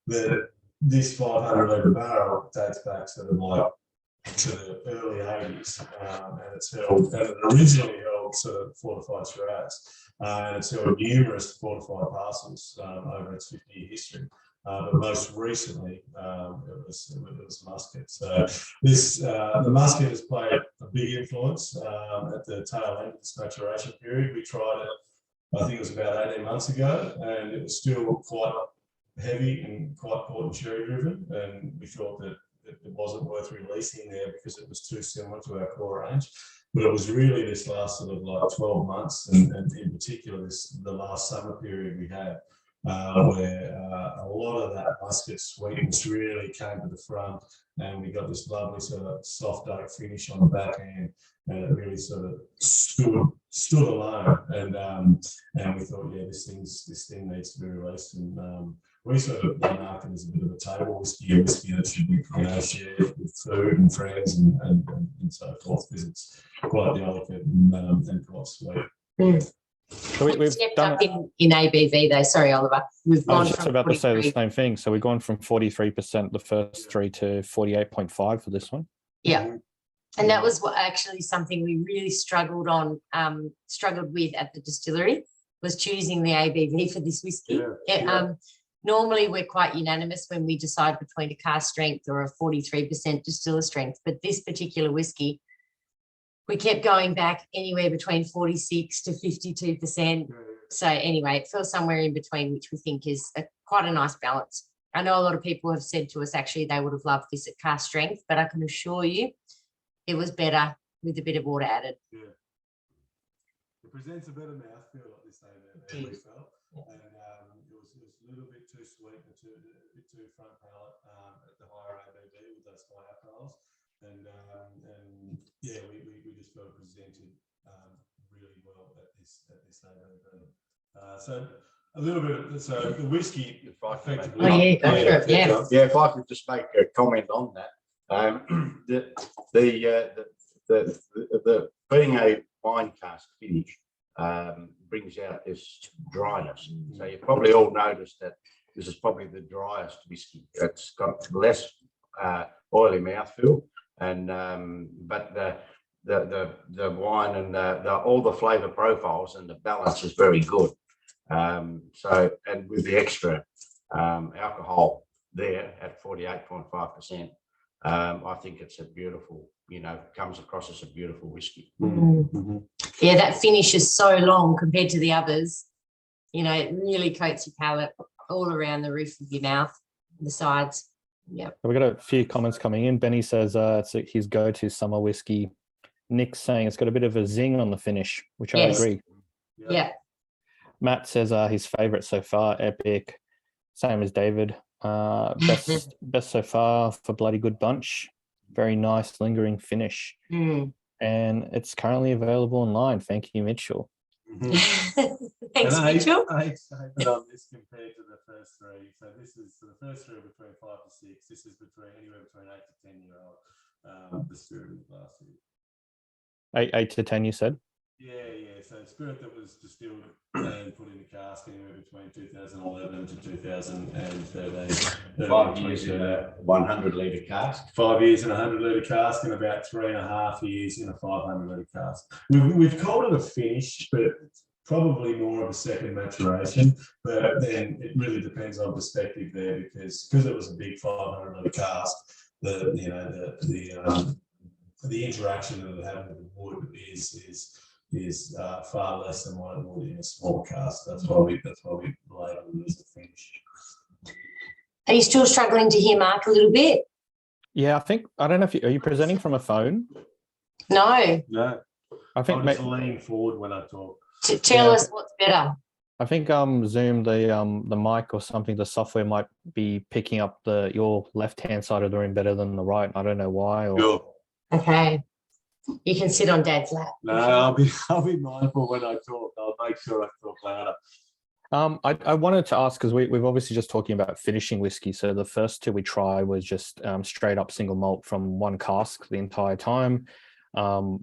Speaker 3: that this 500 litre barrel dates back to the early 80s, and it's held, and it originally held sort of fortified Shiraz, and it's held numerous fortified parcels over its 50-year history. But most recently, it was Muscat. So the Muscat has played a big influence at the tail end of this maturation period. We tried it, I think it was about 18 months ago, and it was still quite heavy and quite port and sherry driven. And we thought that it wasn't worth releasing there because it was too similar to our core range. But it was really this last sort of like 12 months, and in particular the last summer period we had. Where a lot of that Muscat sweetness really came to the front, and we got this lovely sort of soft oak finish on the back end, and it really sort of stood alone. And we thought, yeah, this thing needs to be released, and we sort of mark it as a bit of a table whiskey, a whiskey that should be shared with food and friends and so forth, because it's quite delicate and quite sweet.
Speaker 2: Mm.
Speaker 1: So we've done
Speaker 2: up in ABV though. Sorry, Oliver. We've
Speaker 1: I
Speaker 2: gone
Speaker 1: was just
Speaker 2: from
Speaker 1: about to say the
Speaker 2: 43.
Speaker 1: same thing. So we've gone from 43% the first three to 48.5 for this one.
Speaker 2: Yeah. And that was what actually something we really struggled with at the distillery, was choosing the ABV for this whiskey. Normally we're quite unanimous when we decide between a cask strength or a 43% distiller strength, but this particular whiskey, we kept going back anywhere between 46 to 52%. So anyway, it fell somewhere in between, which we think is quite a nice balance. I know a lot of people have said to us, actually, they would have loved this at cask strength, but I can assure you it was better with a bit of water added.
Speaker 3: Yeah. It presents a better mouthfeel like this ABV, we felt. And it was a little bit too sweet and a bit too front palate at the higher ABV with those high alcohols. And yeah, we just felt presented really well at this ABV. So a little bit. So the whiskey effectively.
Speaker 4: If I could just make a comment on that, the being a wine cask finish brings out this dryness. So you probably all noticed that this is probably the driest whiskey. It's got less oily mouthfeel. And but the wine and all the flavour profiles and the balance is very good. So, and with the extra alcohol there at 48.5%, I think it's a beautiful, comes across as a beautiful whiskey.
Speaker 2: Mm-hmm. Yeah, that finish is so long compared to the others. It really coats your palate all around the roof of your mouth, the sides. Yeah.
Speaker 1: We got a few comments coming in. Benny says it's his go-to summer whiskey. Nick's saying it's got a bit of a zing on the finish, which I agree.
Speaker 2: Yeah.
Speaker 1: Matt says his favourite so far, epic. Same as David. Best so far for Bloody Good Bunch. Very nice lingering finish.
Speaker 2: Mm.
Speaker 1: And it's currently available online. Thank you, Mitchell.
Speaker 2: Thanks, Mitchell.
Speaker 3: I hate on this compared to the first three. So the first three are between 5 to 6. This is anywhere between 8 to 10-year-old. The spirit of last year. 8
Speaker 1: to 10, you said?
Speaker 3: Yeah. So spirit that was distilled and put in a cask anywhere between 2011 to 2013.
Speaker 4: 5 years in a 100 litre cask.
Speaker 3: 5 years in a 100 litre cask, and about 3.5 years in a 500 litre cask. We've called it a finish, but probably more of a second maturation, but then it really depends on perspective there, because it was a big 500 litre cask. The interaction that it had with the wood is far less than what it would in a small cask. That's why we label it as a finish.
Speaker 2: Are you still struggling to hear Mark a little bit?
Speaker 1: Yeah, I don't know if are you presenting from a phone?
Speaker 2: No.
Speaker 3: No,
Speaker 1: I think
Speaker 3: I'll just lean forward when I talk.
Speaker 2: Tell us what's better.
Speaker 1: I think Zoom, the mic or something, the software might be picking up your left-hand side of the room better than the right. I don't know why.
Speaker 3: Sure.
Speaker 2: Okay. You can sit on Dad's lap.
Speaker 3: No, I'll be mindful when I talk. I'll make sure I talk louder.
Speaker 1: I wanted to ask, because we've obviously just talking about finishing whiskey. So the first two we tried was just straight up single malt from one cask the entire time.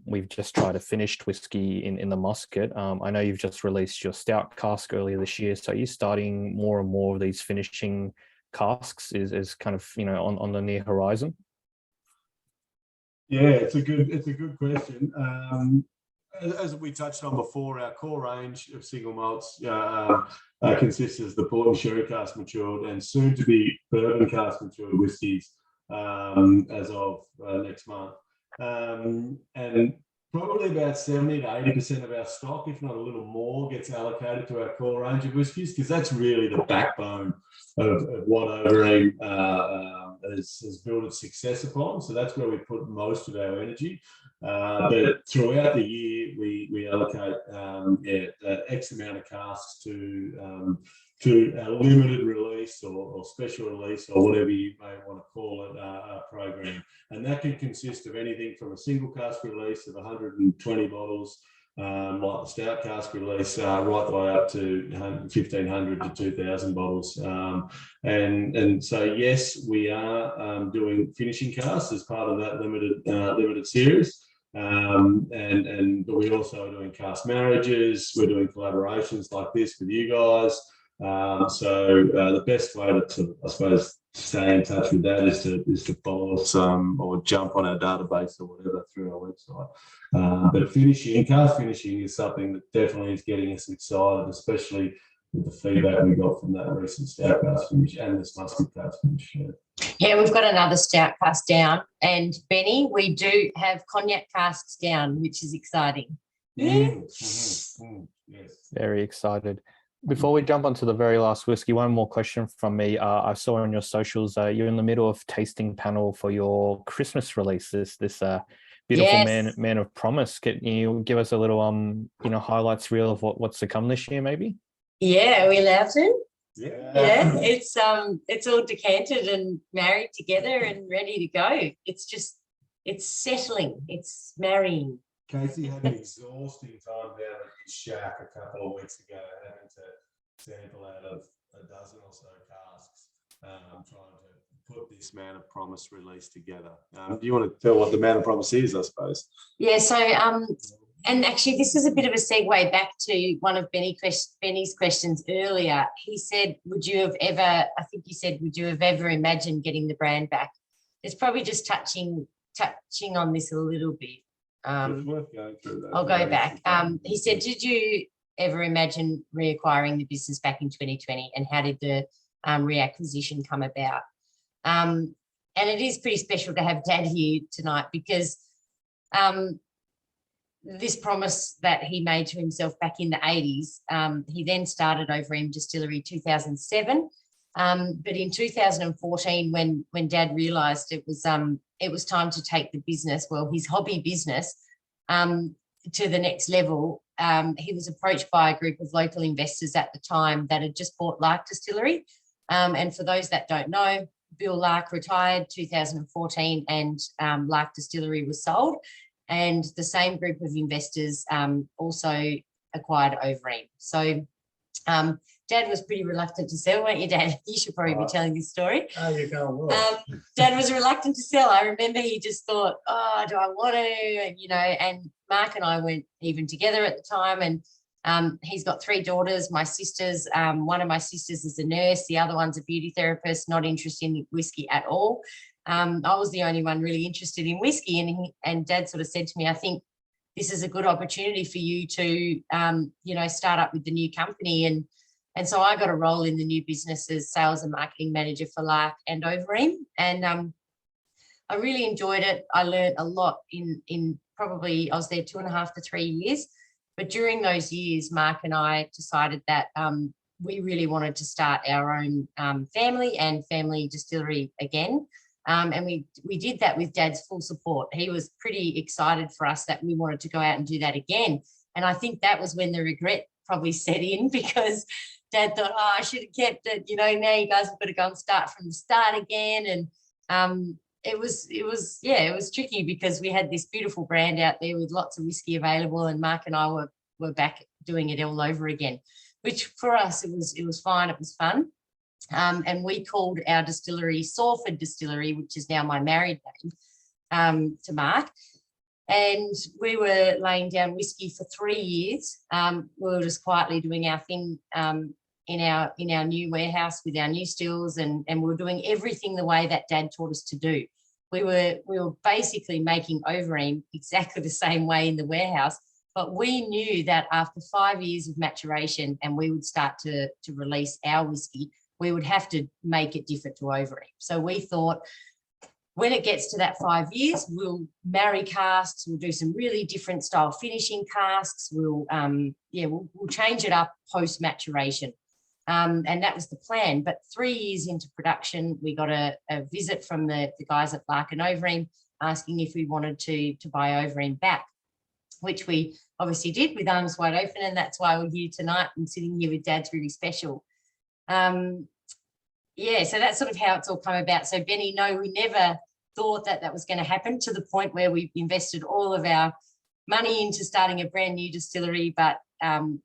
Speaker 1: We've just tried a finished whiskey in the Muscat. I know you've just released your stout cask earlier this year. So are you starting more and more of these finishing casks is kind of, on the near horizon?
Speaker 3: Yeah, it's a good question. As we touched on before, our core range of single malts consists of the port and sherry cask matured and soon to be bourbon cask matured whiskies as of next month. And probably about 70 to 80% of our stock, if not a little more, gets allocated to our core range of whiskies, because that's really the backbone of what Overeem has built its success upon. So that's where we put most of our energy. But throughout the year, we allocate X amount of casks to a limited release or special release, or whatever you may want to call it, a program. And that can consist of anything from a single cask release of 120 bottles, like the stout cask release, right the way up to 1,500 to 2,000 bottles. And so, yes, we are doing finishing casks as part of that limited series. But we also are doing cask marriages. We're doing collaborations like this with you guys. So the best way to, I suppose, stay in touch with that is to follow us or jump on our database or whatever through our website. But cask finishing is something that definitely is getting us excited, especially with the feedback we got from that recent stout cask finish and this Muscat cask finish.
Speaker 2: Yeah, we've got another stout cask down, and Benny, we do have cognac casks down, which is exciting.
Speaker 3: Yes.
Speaker 1: Very excited. Before we jump onto the very last whiskey, one more question from me. I saw on your socials you're in the middle of tasting panel for your Christmas release. This beautiful man of promise. Can you give us a little highlights reel of what's to come this year, maybe?
Speaker 2: Yeah, are we allowed to?
Speaker 3: Yeah.
Speaker 2: It's all decanted and married together and ready to go. It's settling. It's marrying.
Speaker 3: Casey had an exhausting time down at his shack a couple of weeks ago, having to sample out of a dozen or so casks, trying to put this Man of Promise release together. Do you want to tell what the Man of Promise is, I suppose?
Speaker 2: Yeah, so and actually this is a bit of a segue back to one of Benny's questions earlier. He said, would you have ever imagined getting the brand back? It's probably just touching on this a little bit.
Speaker 3: It's worth going through that.
Speaker 2: I'll go back. He said, did you ever imagine reacquiring the business back in 2020, and how did the reacquisition come about? And it is pretty special to have Dad here tonight, because this promise that he made to himself back in the 80s, he then started Overeem Distillery 2007. But in 2014, when Dad realised it was time to take the business, his hobby business, to the next level, he was approached by a group of local investors at the time that had just bought Lark Distillery. And for those that don't know, Bill Lark retired 2014, and Lark Distillery was sold. And the same group of investors also acquired Overeem. So Dad was pretty reluctant to sell, weren't you, Dad? You should probably be telling this story.
Speaker 6: Oh, you're going well.
Speaker 2: Dad was reluctant to sell. I remember he just thought, oh, do I want to? And, and Mark and I went even together at the time. And he's got 3 daughters, my sisters. One of my sisters is a nurse. The other one's a beauty therapist, not interested in whiskey at all. I was the only one really interested in whiskey. And Dad sort of said to me, I think this is a good opportunity for you to, you know, start up with the new company. And so I got a role in the new business as sales and marketing manager for Lark and Overeem. And I really enjoyed it. I learned a lot in probably, I was there 2.5 to 3 years. But during those years, Mark and I decided that we really wanted to start our own family distillery again. And we did that with Dad's full support. He was pretty excited for us that we wanted to go out and do that again. And I think that was when the regret probably set in, because Dad thought, oh, I should have kept it, you know, now you guys have got to go and start from the start again. And it was tricky, because we had this beautiful brand out there with lots of whiskey available, and Mark and I were back doing it all over again, which for us, it was fine. It was fun. And we called our distillery Sawford Distillery, which is now my married name, to Mark. And we were laying down whiskey for 3 years. We were just quietly doing our thing in our new warehouse with our new stills, and we were doing everything the way that Dad taught us to do. We were basically making Overeem exactly the same way in the warehouse, but we knew that after 5 years of maturation and we would start to release our whiskey, we would have to make it different to Overeem. So we thought, when it gets to that 5 years, we'll marry casks, we'll do some really different style finishing casks, we'll change it up post maturation. And that was the plan. But 3 years into production, we got a visit from the guys at Lark and Overeem asking if we wanted to buy Overeem back, which we obviously did with arms wide open. And that's why we're here tonight and sitting here with Dad's really special. So that's sort of how it's all come about. So Benny, no, we never thought that was going to happen, to the point where we invested all of our money into starting a brand new distillery. But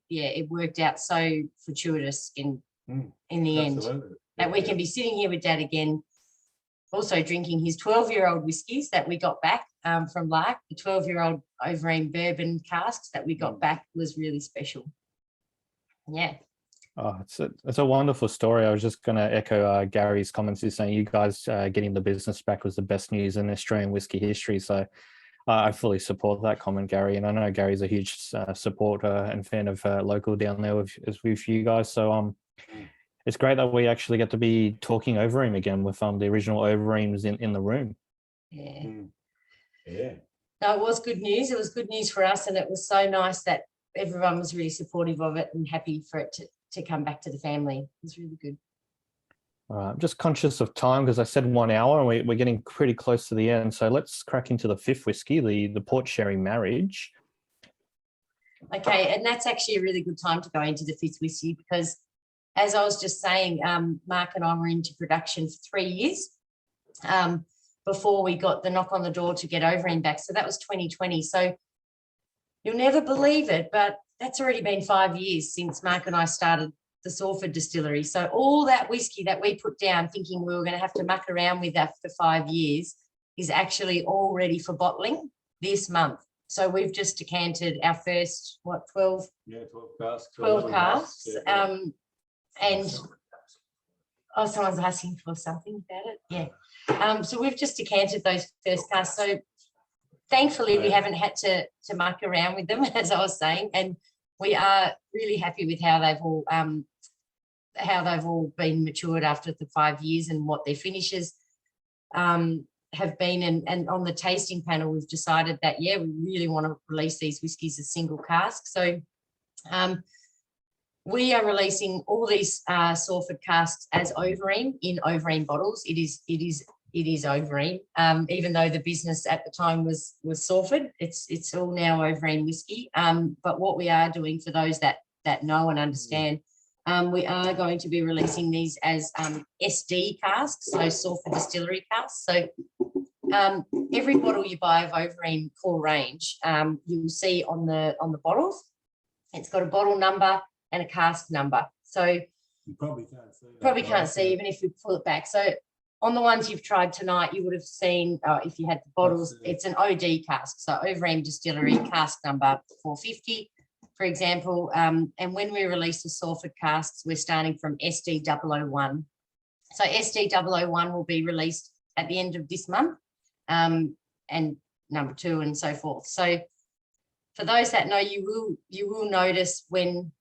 Speaker 2: it worked out so fortuitous in the end that we can be sitting here with Dad again, also drinking his 12-year-old whiskies that we got back from Lark. The 12-year-old Overeem bourbon casks that we got back was really special. Yeah.
Speaker 1: Oh, it's a wonderful story. I was just going to echo Gary's comments. He's saying you guys getting the business back was the best news in Australian whiskey history. So I fully support that comment, Gary. And I know Gary's a huge supporter and fan of local down there with you guys. So it's great that we actually get to be talking Overeem again with the original Overeems in the room.
Speaker 2: Yeah.
Speaker 4: Yeah.
Speaker 2: No, it was good news. It was good news for us, and it was so nice that everyone was really supportive of it and happy for it to come back to the family. It was really good.
Speaker 1: I'm just conscious of time, because I said 1 hour and we're getting pretty close to the end. So let's crack into the fifth whiskey, the Port Sherry Marriage.
Speaker 2: Okay, and that's actually a really good time to go into the fifth whiskey, because as I was just saying, Mark and I were into production for 3 years before we got the knock on the door to get Overeem back. So that was 2020. So you'll never believe it, but that's already been 5 years since Mark and I started the Sawford Distillery. So all that whiskey that we put down thinking we were going to have to muck around with after 5 years is actually all ready for bottling this month. So we've just decanted our first, 12?
Speaker 3: Yeah, 12 casks.
Speaker 2: 12 casks.
Speaker 3: Yeah.
Speaker 2: And someone's asking for something about it. Yeah. So we've just decanted those first casks. So thankfully, we haven't had to muck around with them, as I was saying, and we are really happy with how they've all been matured after the 5 years and what their finishes have been. And on the tasting panel, we've decided that we really want to release these whiskies as single cask. So we are releasing all these Sawford casks as Overeem in Overeem bottles. It is Overeem, even though the business at the time was Sawford. It's all now Overeem Whisky. But what we are doing, for those that know and understand, we are going to be releasing these as SD casks, so Sawford Distillery casks. So every bottle you buy of Overeem core range, you'll see on the bottles, it's got a bottle number and a cask number. So
Speaker 3: you probably can't see.
Speaker 2: Can't see even if you pull it back. So on the ones you've tried tonight, you would have seen, if you had the bottles, it's an OD cask. So Overeem Distillery cask number 450, for example. And when we release the Sawford casks, we're starting from SD001. So SD001 will be released at the end of this month, and number 2 and so forth. So for those that know, you will notice when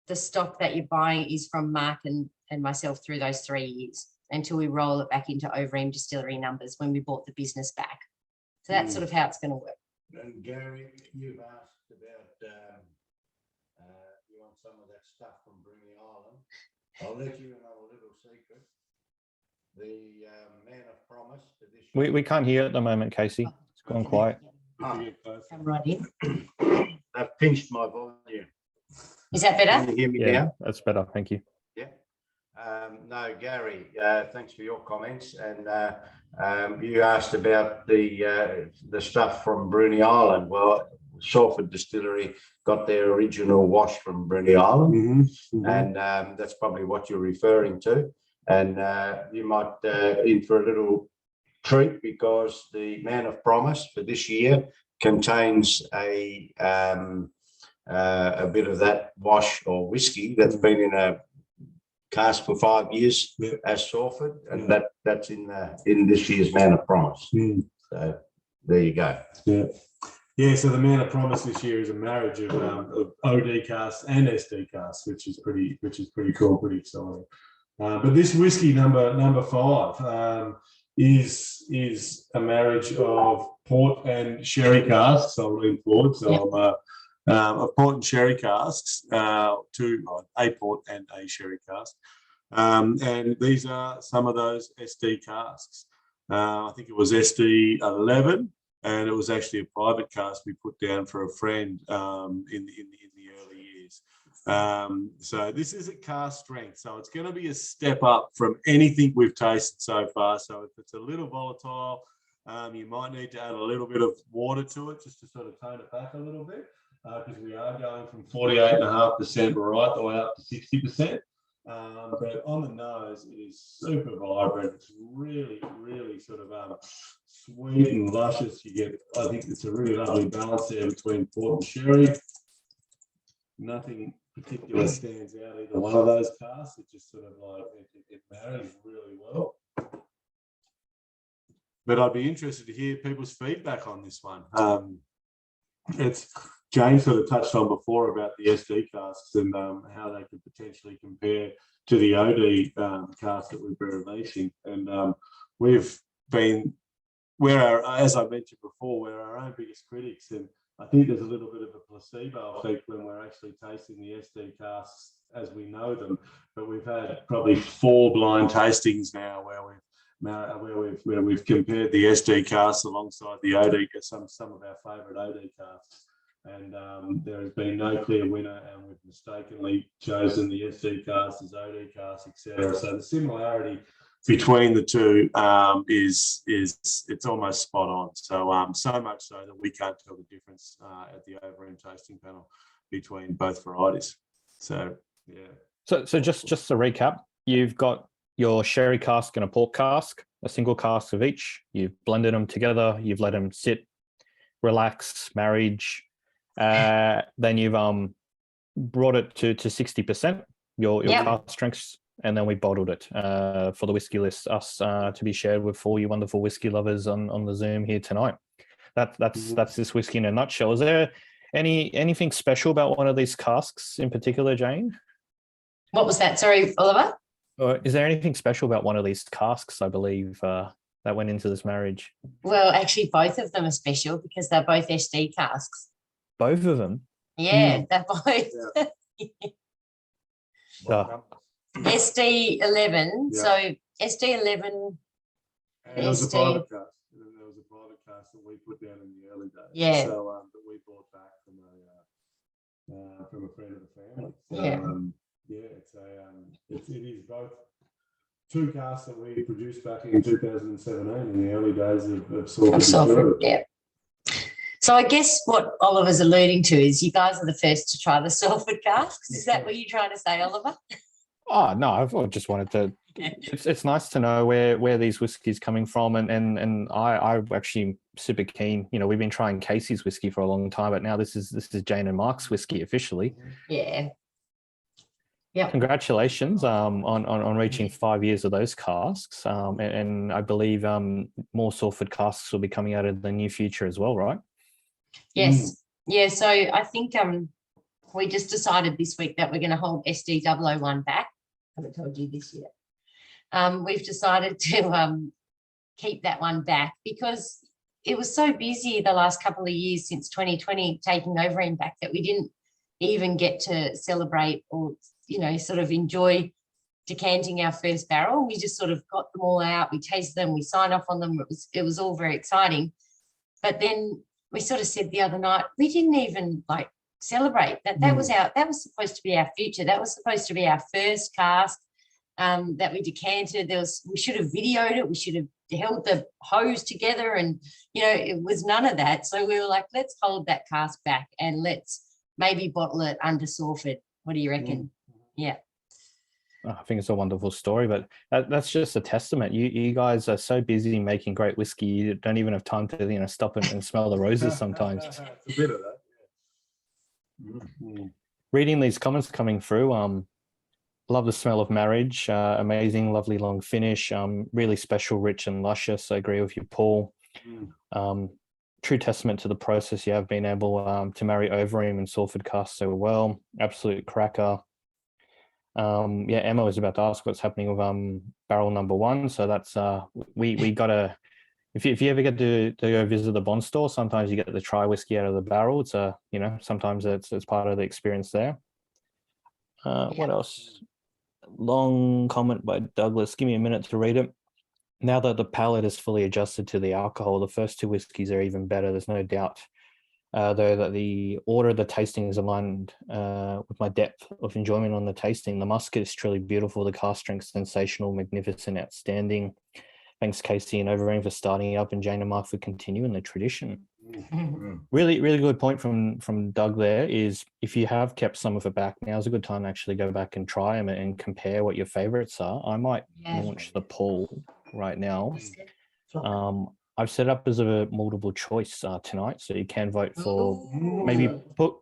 Speaker 2: the stock that you're buying is from Mark and myself through those 3 years until we roll it back into Overeem Distillery numbers when we bought the business back. So that's sort of how it's going to work.
Speaker 4: And Gary, you've asked about you want some of that stuff from Bruny Island. I'll let you know a little secret. The man of promise for this year.
Speaker 1: We can't hear at the moment, Casey. It's gone quiet.
Speaker 2: Come right in.
Speaker 4: I've pinched my volume.
Speaker 2: Is that better?
Speaker 4: Can you hear me
Speaker 1: Yeah,
Speaker 4: now?
Speaker 1: that's better. Thank you.
Speaker 4: Yeah. No, Gary, thanks for your comments. And you asked about the stuff from Bruny Island. Well, Sawford Distillery got their original wash from Bruny Island, and that's probably what you're referring to. And you might in for a little treat because the Man of Promise for this year contains a bit of that wash or whiskey that's been in a cask for 5 years as Sawford, and that's in this year's Man of Promise. So there you go.
Speaker 3: Yeah. So the Man of Promise this year is a marriage of OD casks and SD casks, which is pretty cool, pretty exciting. But this whiskey number 5 is a marriage of port and sherry casks. I'll lean forward. So of port and sherry casks, a port and a sherry cask. And these are some of those SD casks. I think it was SD 11, and it was actually a private cask we put down for a friend in the early years. So this is at cask strength, so it's going to be a step up from anything we've tasted so far. So if it's a little volatile, you might need to add a little bit of water to it just to sort of tone it back a little bit, because we are going from 48.5% right the way up to 60%. But on the nose, it is super vibrant. It's really, really sort of sweet and luscious. You get, I think it's a really lovely balance there between port and sherry. Nothing particular stands out either one of those casks. It just sort of like it marries really well. But I'd be interested to hear people's feedback on this one. It's James sort of touched on before about the SD casks and how they could potentially compare to the OD casks that we've been releasing. And we've been, as I mentioned before, we're our own biggest critics. And I think there's a little bit of a placebo effect when we're actually tasting the SD casks as we know them. But we've had probably 4 blind tastings now where we've compared the SD casks alongside the OD, some of our favourite OD casks. And there has been no clear winner, and we've mistakenly chosen the SD cast as OD cast, etc. So the similarity between the two is it's almost spot on. So so much so that we can't tell the difference at the Overeem tasting panel between both varieties. So yeah.
Speaker 1: So just to recap, you've got your sherry cask and a port cask, a single cask of each. You've blended them together. You've let them sit, relax, marriage. Then you've brought it to 60%, your cask strengths, and then we bottled it for the whiskey list, to be shared with all you wonderful whiskey lovers on the Zoom here tonight. That's this whiskey in a nutshell. Is there anything special about one of these casks in particular, Jane?
Speaker 2: What was that? Sorry, Oliver?
Speaker 1: Or is there anything special about one of these casks, I believe, that went into this marriage?
Speaker 2: Well, actually, both of them are special because they're both SD casks.
Speaker 1: Both of them?
Speaker 2: Yeah, they're both. SD 11. Yeah. So SD 11.
Speaker 3: And there was a private cask. And there was a private cask that we put down in the early days.
Speaker 2: Yeah.
Speaker 3: So that we brought back from a friend of the family. So, it is both 2 casks that we produced back in 2017 in the early days of Sawford.
Speaker 2: Yeah. So I guess what Oliver's alluding to is you guys are the first to try the Sawford casks. Is that what you're trying to say, Oliver?
Speaker 1: Oh no, I just wanted to. It's nice to know where these whiskies coming from, and I actually super keen. You know, we've been trying Casey's whiskey for a long time, but now this is Jane and Mark's whiskey officially.
Speaker 2: Yeah. Yeah.
Speaker 1: Congratulations on reaching 5 years of those casks, and I believe more Sawford casks will be coming out in the near future as well, right?
Speaker 2: Yes. Yeah, so I think we just decided this week that we're going to hold SD 001 back. I haven't told you this yet. We've decided to keep that one back because it was so busy the last couple of years since 2020 taking Overeem back that we didn't even get to celebrate or, you know, sort of enjoy decanting our first barrel. We just sort of got them all out. We tasted them. We signed off on them. It was all very exciting. But then we sort of said the other night, we didn't even like celebrate that. That was supposed to be our future. That was supposed to be our first cask that we decanted. We should have videoed it. We should have held the hose together, and you know, it was none of that. So we were like, let's hold that cask back and let's maybe bottle it under Sawford. What do you reckon? Yeah.
Speaker 1: I think it's a wonderful story, but that's just a testament. You guys are so busy making great whiskey, you don't even have time to, you know, stop and smell the roses sometimes.
Speaker 3: It's a bit of that. Yeah.
Speaker 1: Reading these comments coming through, love the smell of marriage, amazing, lovely long finish, really special, rich and luscious. I agree with you, Paul. True testament to the process. You have been able to marry Overeem and Sawford cask so well. Absolute cracker. Yeah, Emma was about to ask what's happening with barrel number 1. So that's we gotta, if you ever get to go visit the bond store, sometimes you get to try whiskey out of the barrel. It's you know, sometimes it's part of the experience there. What else? Long comment by Douglas. Give me a minute to read it. Now that the palate is fully adjusted to the alcohol, the first 2 whiskies are even better. There's no doubt, though, that the order of the tasting is aligned with my depth of enjoyment on the tasting. The Muscat is truly beautiful. The cask strength sensational, magnificent, outstanding. Thanks, Casey and Overeem, for starting up, and Jane and Mark for continuing the tradition. Really, really good point from Doug there is, if you have kept some of it back, now's a good time to actually go back and try them and compare what your favorites are. I might launch the poll right now. I've set up as a multiple choice tonight, so you can vote for maybe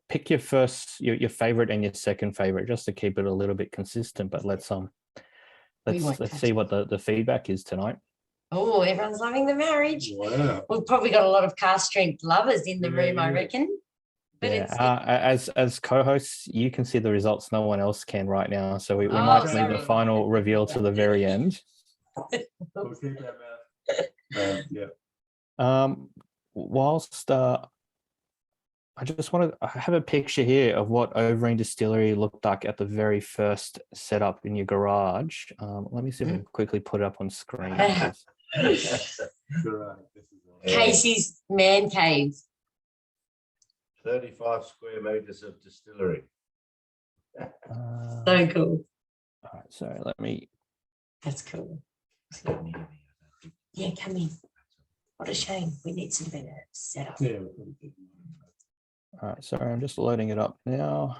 Speaker 1: pick your first, your favorite and your second favorite, just to keep it a little bit consistent. But let's see what the feedback is tonight.
Speaker 2: Oh, everyone's loving the marriage.
Speaker 3: Wow.
Speaker 2: We've probably got a lot of cask strength lovers in the room, I reckon. But
Speaker 1: as co-hosts, you can see the results no one else can right now. So we might leave the final reveal to the very end.
Speaker 3: We'll keep that mouth.
Speaker 1: Whilst I just wanted, I have a picture here of what Overeem Distillery looked like at the very first setup in your garage. Let me see if I can quickly put it up on screen.
Speaker 2: Casey's man cave.
Speaker 4: 35 square meters of distillery.
Speaker 2: So cool.
Speaker 1: All right, so let me.
Speaker 2: That's cool. Yeah, come in. What a shame. We need some better setup.
Speaker 3: Yeah.
Speaker 1: All right, sorry, I'm just loading it up now.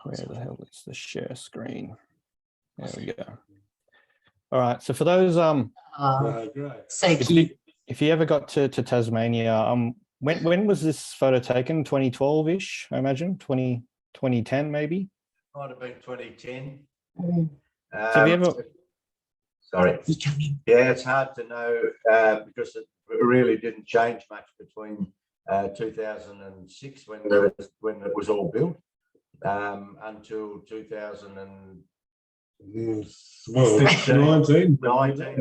Speaker 1: Where the hell is the share screen? There we go. All right, so for those
Speaker 3: Great.
Speaker 2: So cute.
Speaker 1: if you ever got to Tasmania, when was this photo taken? 2012-ish, I imagine. 2010 maybe.
Speaker 4: Might have been 2010.
Speaker 2: Mm.
Speaker 1: So have you ever?
Speaker 4: Sorry.
Speaker 2: You come in.
Speaker 4: Yeah, it's hard to know because it really didn't change much between 2006 when it was all built until 2019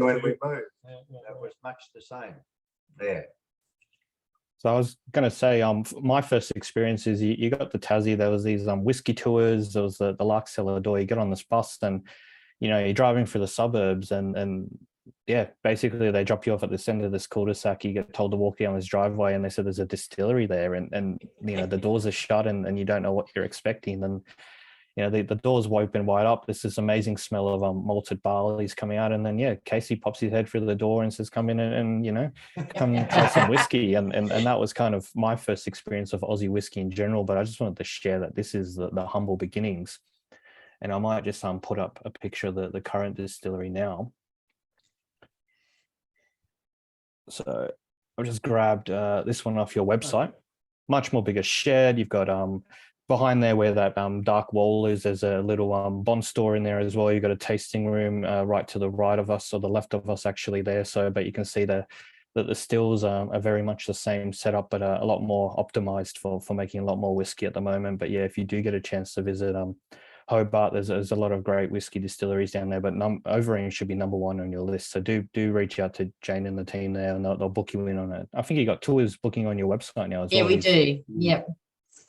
Speaker 4: when we moved. That was much the same. Yeah.
Speaker 1: So I was going to say, my first experience is you got the Tassie. There was these whiskey tours. There was the Lark Cellar Door. You get on this bus and, you know, you're driving through the suburbs and yeah, basically they drop you off at the center of this cul-de-sac. You get told to walk down this driveway and they said there's a distillery there and you know, the doors are shut and you don't know what you're expecting. And, you know, the doors were open wide up. There's this amazing smell of malted barley's coming out. And then, yeah, Casey pops his head through the door and says, come in and you know, come try some whiskey. And that was kind of my first experience of Aussie whiskey in general. But I just wanted to share that this is the humble beginnings. And I might just put up a picture of the current distillery now. So I've just grabbed this one off your website. Much more bigger shed. You've got behind there where that dark wall is, there's a little bond store in there as well. You've got a tasting room right to the right of us, or the left of us actually there. So, but you can see that the stills are very much the same setup, but a lot more optimized for making a lot more whiskey at the moment. But yeah, if you do get a chance to visit Hobart, there's a lot of great whiskey distilleries down there, but Overeem should be number one on your list. So do reach out to Jane and the team there, and they'll book you in on it. I think you got tours booking on your website now as well.
Speaker 2: Yeah, we do. Yep.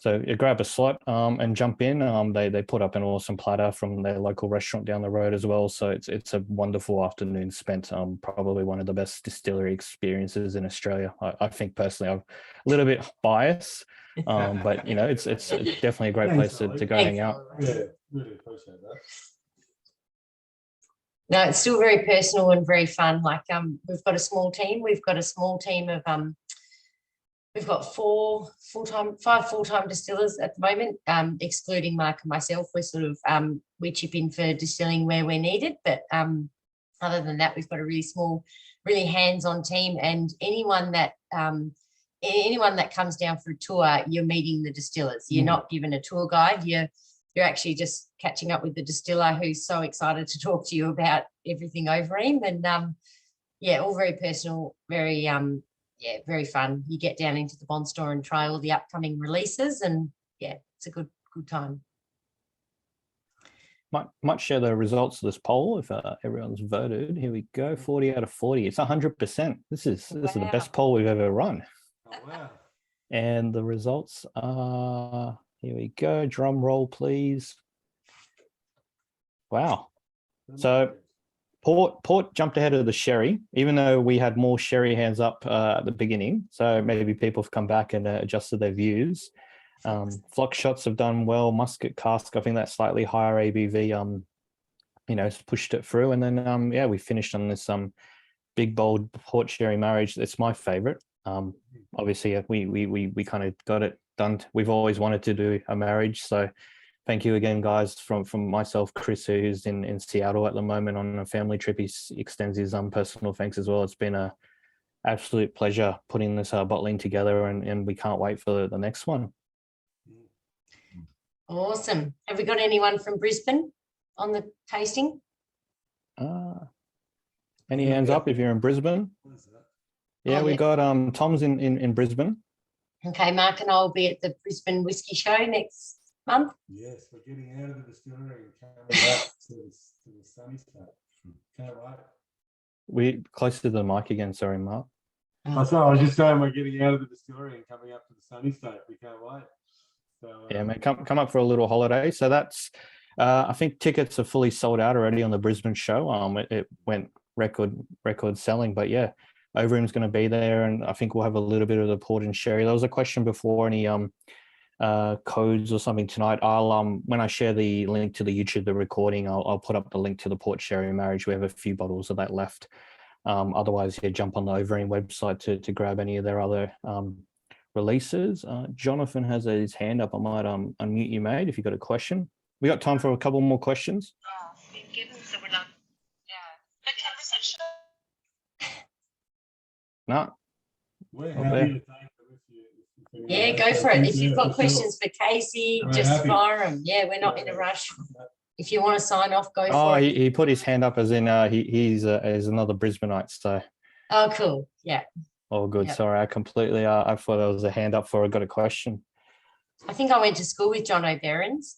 Speaker 1: So you grab a slot and jump in. They put up an awesome platter from their local restaurant down the road as well. So it's a wonderful afternoon spent. Probably one of the best distillery experiences in Australia. I think personally, I'm a little bit biased, but you know, it's definitely a great place to go hang out.
Speaker 3: Yeah, really appreciate that.
Speaker 2: No, it's still very personal and very fun. Like we've got a small team. We've got a small team of we've got five full-time distillers at the moment, excluding Mark and myself. We're sort of we chip in for distilling where we're needed, but other than that, we've got a really small, really hands-on team. And anyone that comes down for a tour, you're meeting the distillers. You're not given a tour guide. You're actually just catching up with the distiller, who's so excited to talk to you about everything Overeem. And yeah, all very personal, very very fun. You get down into the bond store and try all the upcoming releases, and yeah, it's a good time.
Speaker 1: Might share the results of this poll if everyone's voted. Here we go, 40 out of 40. It's 100%. This is the best poll we've ever run.
Speaker 3: Oh, wow.
Speaker 1: And the results are, here we go, drum roll please. Wow. So Port jumped ahead of the sherry, even though we had more sherry hands up at the beginning. So maybe people have come back and adjusted their views. Floc shots have done well. Muscat, Cask, I think that's slightly higher ABV, you know, it's pushed it through. And then, yeah, we finished on this big, bold port sherry marriage. It's my favorite. Obviously, we kind of got it done. We've always wanted to do a marriage. So thank you again, guys, from myself, Chris, who's in Seattle at the moment on a family trip. He extends his personal thanks as well. It's been a absolute pleasure putting this bottling together, and we can't wait for the next one.
Speaker 2: Awesome. Have we got anyone from Brisbane on the tasting?
Speaker 1: Any hands up if you're in Brisbane? Yeah, we got Tom's in Brisbane.
Speaker 2: Okay, Mark and I will be at the Brisbane Whisky Show next month.
Speaker 3: Yes, we're getting out of the distillery and coming back to the sunny state. Can't wait.
Speaker 1: We closer to the mic again, sorry, Mark.
Speaker 3: I was just saying we're getting out of the distillery and coming up to the sunny state. We can't wait. So,
Speaker 1: yeah, man, come up for a little holiday. So that's, I think tickets are fully sold out already on the Brisbane show. It went record selling, but yeah, Overeem's going to be there, and I think we'll have a little bit of the port and sherry. There was a question before, any codes or something tonight. I'll when I share the link to the YouTube, the recording, I'll put up the link to the port sherry marriage. We have a few bottles of that left. Otherwise, yeah, jump on the Overeem website to grab any of their other releases. Jonathan has his hand up. I might unmute you, mate, if you've got a question. We got time for a couple more questions. No.
Speaker 3: We're happy to take them
Speaker 2: yeah, go for it. If you've got questions for Casey, just fire them. Yeah, we're not in a rush. If you want to sign off, go for it.
Speaker 1: He put his hand up as in he's another Brisbaneite. So.
Speaker 2: Oh, cool. Yeah.
Speaker 1: Oh, good. Yep. Sorry, I completely. I thought there was a hand up for. I got a question.
Speaker 2: I think I went to school with John O'Beirons.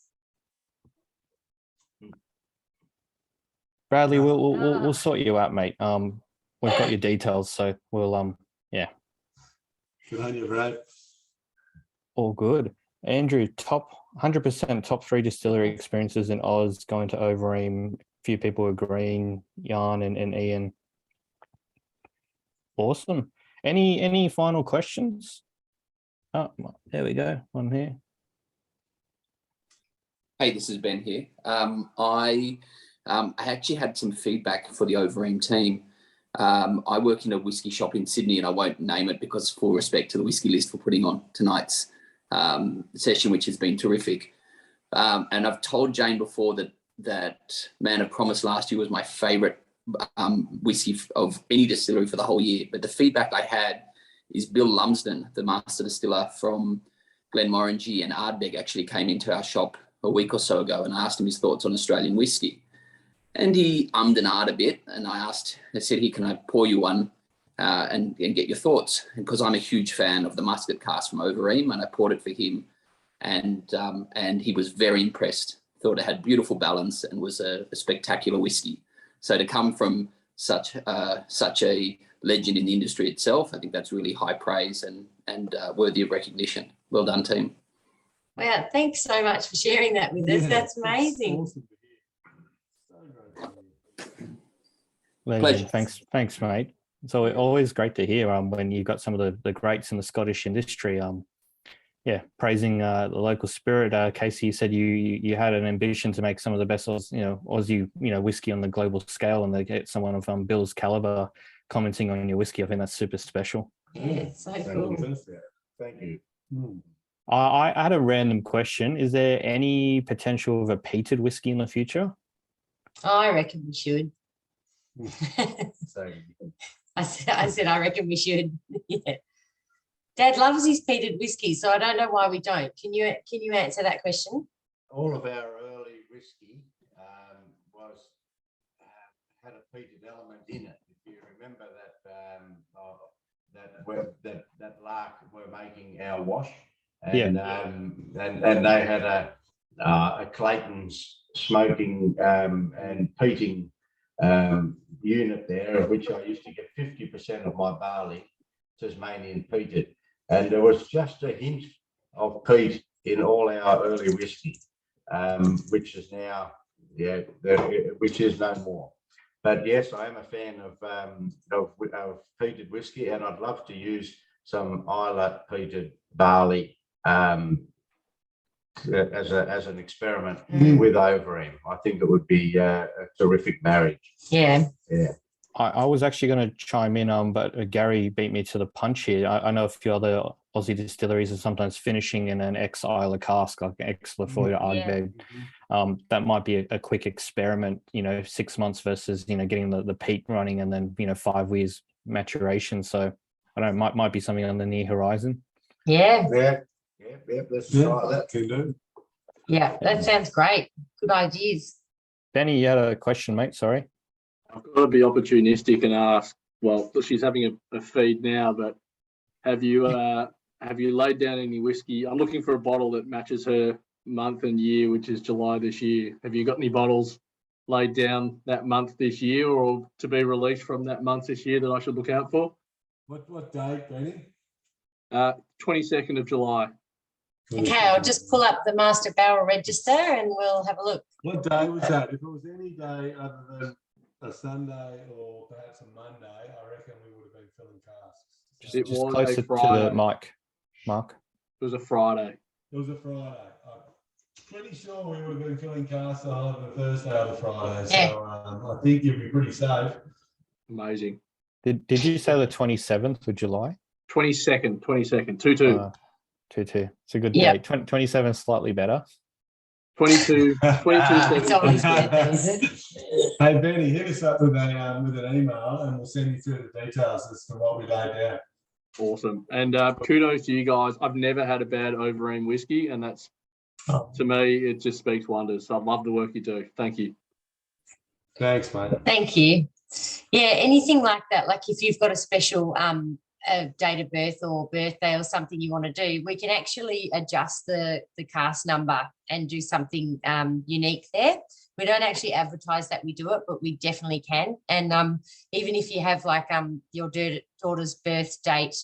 Speaker 1: Bradley, we'll sort you out, mate. We've got your details, so we'll yeah.
Speaker 3: Good on you, Brad.
Speaker 1: All good. Andrew, 100% top 3 distillery experiences in Oz, going to Overeem. A few people agreeing, Jan and Ian. Awesome. Any final questions? Oh, there we go. One here.
Speaker 6: Hey, this is Ben here. I actually had some feedback for the Overeem team. I work in a whiskey shop in Sydney, and I won't name it because full respect to the whiskey list for putting on tonight's session, which has been terrific. And I've told Jane before that Man of Promise last year was my favourite whiskey of any distillery for the whole year. But the feedback I had is Bill Lumsden, the master distiller from Glenmorangie and Ardbeg actually came into our shop a week or so ago, and I asked him his thoughts on Australian whiskey. And he ummed and ahed a bit, and I said, "Here, can I pour you one and get your thoughts?" Because I'm a huge fan of the Muscat cask from Overeem, and I poured it for him, and he was very impressed. Thought it had beautiful balance and was a spectacular whiskey. So to come from such a legend in the industry itself, I think that's really high praise and worthy of recognition. Well done, team.
Speaker 2: Wow, thanks so much for sharing that with us. That's amazing.
Speaker 3: Awesome to hear. So great to hear.
Speaker 1: Legend.
Speaker 6: Pleasure.
Speaker 1: Thanks, mate. It's always great to hear when you've got some of the greats in the Scottish industry. Praising the local spirit. Casey, you said you had an ambition to make some of the best Aussie whiskey on the global scale, and they get someone of Bill's caliber commenting on your whiskey. I think that's super special.
Speaker 2: Yeah, it's so cool.
Speaker 4: Thank you.
Speaker 1: I had a random question. Is there any potential of a peated whiskey in the future?
Speaker 2: I reckon we should.
Speaker 4: So,
Speaker 2: I said I reckon we should. Yeah. Dad loves his peated whiskey, so I don't know why we don't. Can you answer that question?
Speaker 4: all of our early whiskey had a peated element in it. If you remember that lark were making our wash, and they had a Clayton's smoking and peating unit there, of which I used to get 50% of my barley Tasmanian peated, and there was just a hint of peat in all our early whiskey, which is now, which is no more. But yes, I am a fan of peated whiskey, and I'd love to use some Isla peated barley as an experiment with Overeem. I think it would be a terrific marriage.
Speaker 2: Yeah.
Speaker 1: I was actually going to chime in, but Gary beat me to the punch here. I know a few other Aussie distilleries are sometimes finishing in an ex-Isla cask, like ex-Lafroy Ardbeg. That might be a quick experiment, 6 months versus, getting the peat running and then, 5 years maturation. So I don't know, might be something on the near horizon.
Speaker 2: Yeah.
Speaker 4: Let's try that.
Speaker 3: Can do.
Speaker 2: Yeah, that sounds great. Good ideas.
Speaker 1: Benny, you had a question, mate. Sorry.
Speaker 7: I've got to be opportunistic and ask, well, she's having a feed now, but have you laid down any whiskey? I'm looking for a bottle that matches her month and year, which is July this year. Have you got any bottles laid down that month this year or to be released from that month this year that I should look out for?
Speaker 3: What date, Benny?
Speaker 7: 22nd of July.
Speaker 2: Okay, I'll just pull up the master barrel register and we'll have a look.
Speaker 3: What day was that? If it was any day other than a Sunday or perhaps a Monday, I reckon we would have been filling casks.
Speaker 7: It
Speaker 1: Just
Speaker 7: was
Speaker 1: closer
Speaker 7: a Friday.
Speaker 1: to the mic, Mark.
Speaker 7: It was a Friday.
Speaker 3: It was a Friday. I'm pretty sure we would have been filling casks on the Thursday or the Friday. So I think you'd be pretty safe.
Speaker 7: Amazing.
Speaker 1: Did you say the 27th of July?
Speaker 7: 22nd, 2-2.
Speaker 1: 2-2. It's a good
Speaker 2: Yep.
Speaker 1: date. 27 slightly better.
Speaker 7: 22.
Speaker 2: It's always good, isn't it?
Speaker 3: Hey, Benny, hit us up with an email and we'll send you through the details as to what we laid down.
Speaker 7: Awesome. And kudos to you guys. I've never had a bad Overeem whiskey, and that's, to me, it just speaks wonders. So I love the work you do. Thank you.
Speaker 3: Thanks, mate.
Speaker 2: Thank you. Yeah, anything like that, like if you've got a special date of birth or birthday or something you want to do, we can actually adjust the cask number and do something unique there. We don't actually advertise that we do it, but we definitely can. And even if you have like your daughter's birth date,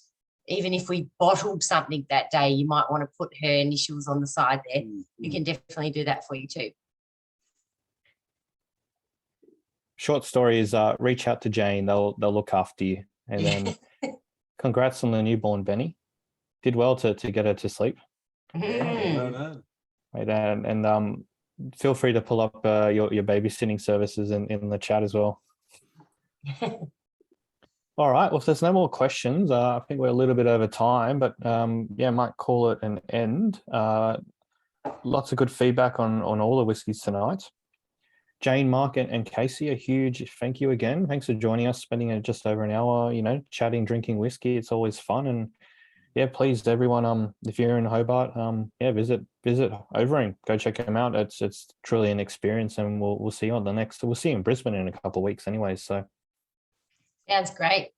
Speaker 2: even if we bottled something that day, you might want to put her initials on the side there. We can definitely do that for you too.
Speaker 1: Short story is reach out to Jane. They'll look after you. And then congrats on the newborn, Benny. Did well to get her to sleep.
Speaker 3: Well done.
Speaker 1: Right, and feel free to pull up your babysitting services in the chat as well. All right. Well, if there's no more questions, I think we're a little bit over time, but might call it an end. Lots of good feedback on all the whiskies tonight. Jane, Mark, and Casey, a huge thank you again. Thanks for joining us, spending just over an hour, chatting, drinking whiskey. It's always fun. And yeah, please, everyone, if you're in Hobart, yeah, visit Overeem. Go check them out. It's truly an experience, and we'll see you on the next. We'll see you in Brisbane in a couple of weeks, anyway. So
Speaker 2: Sounds great.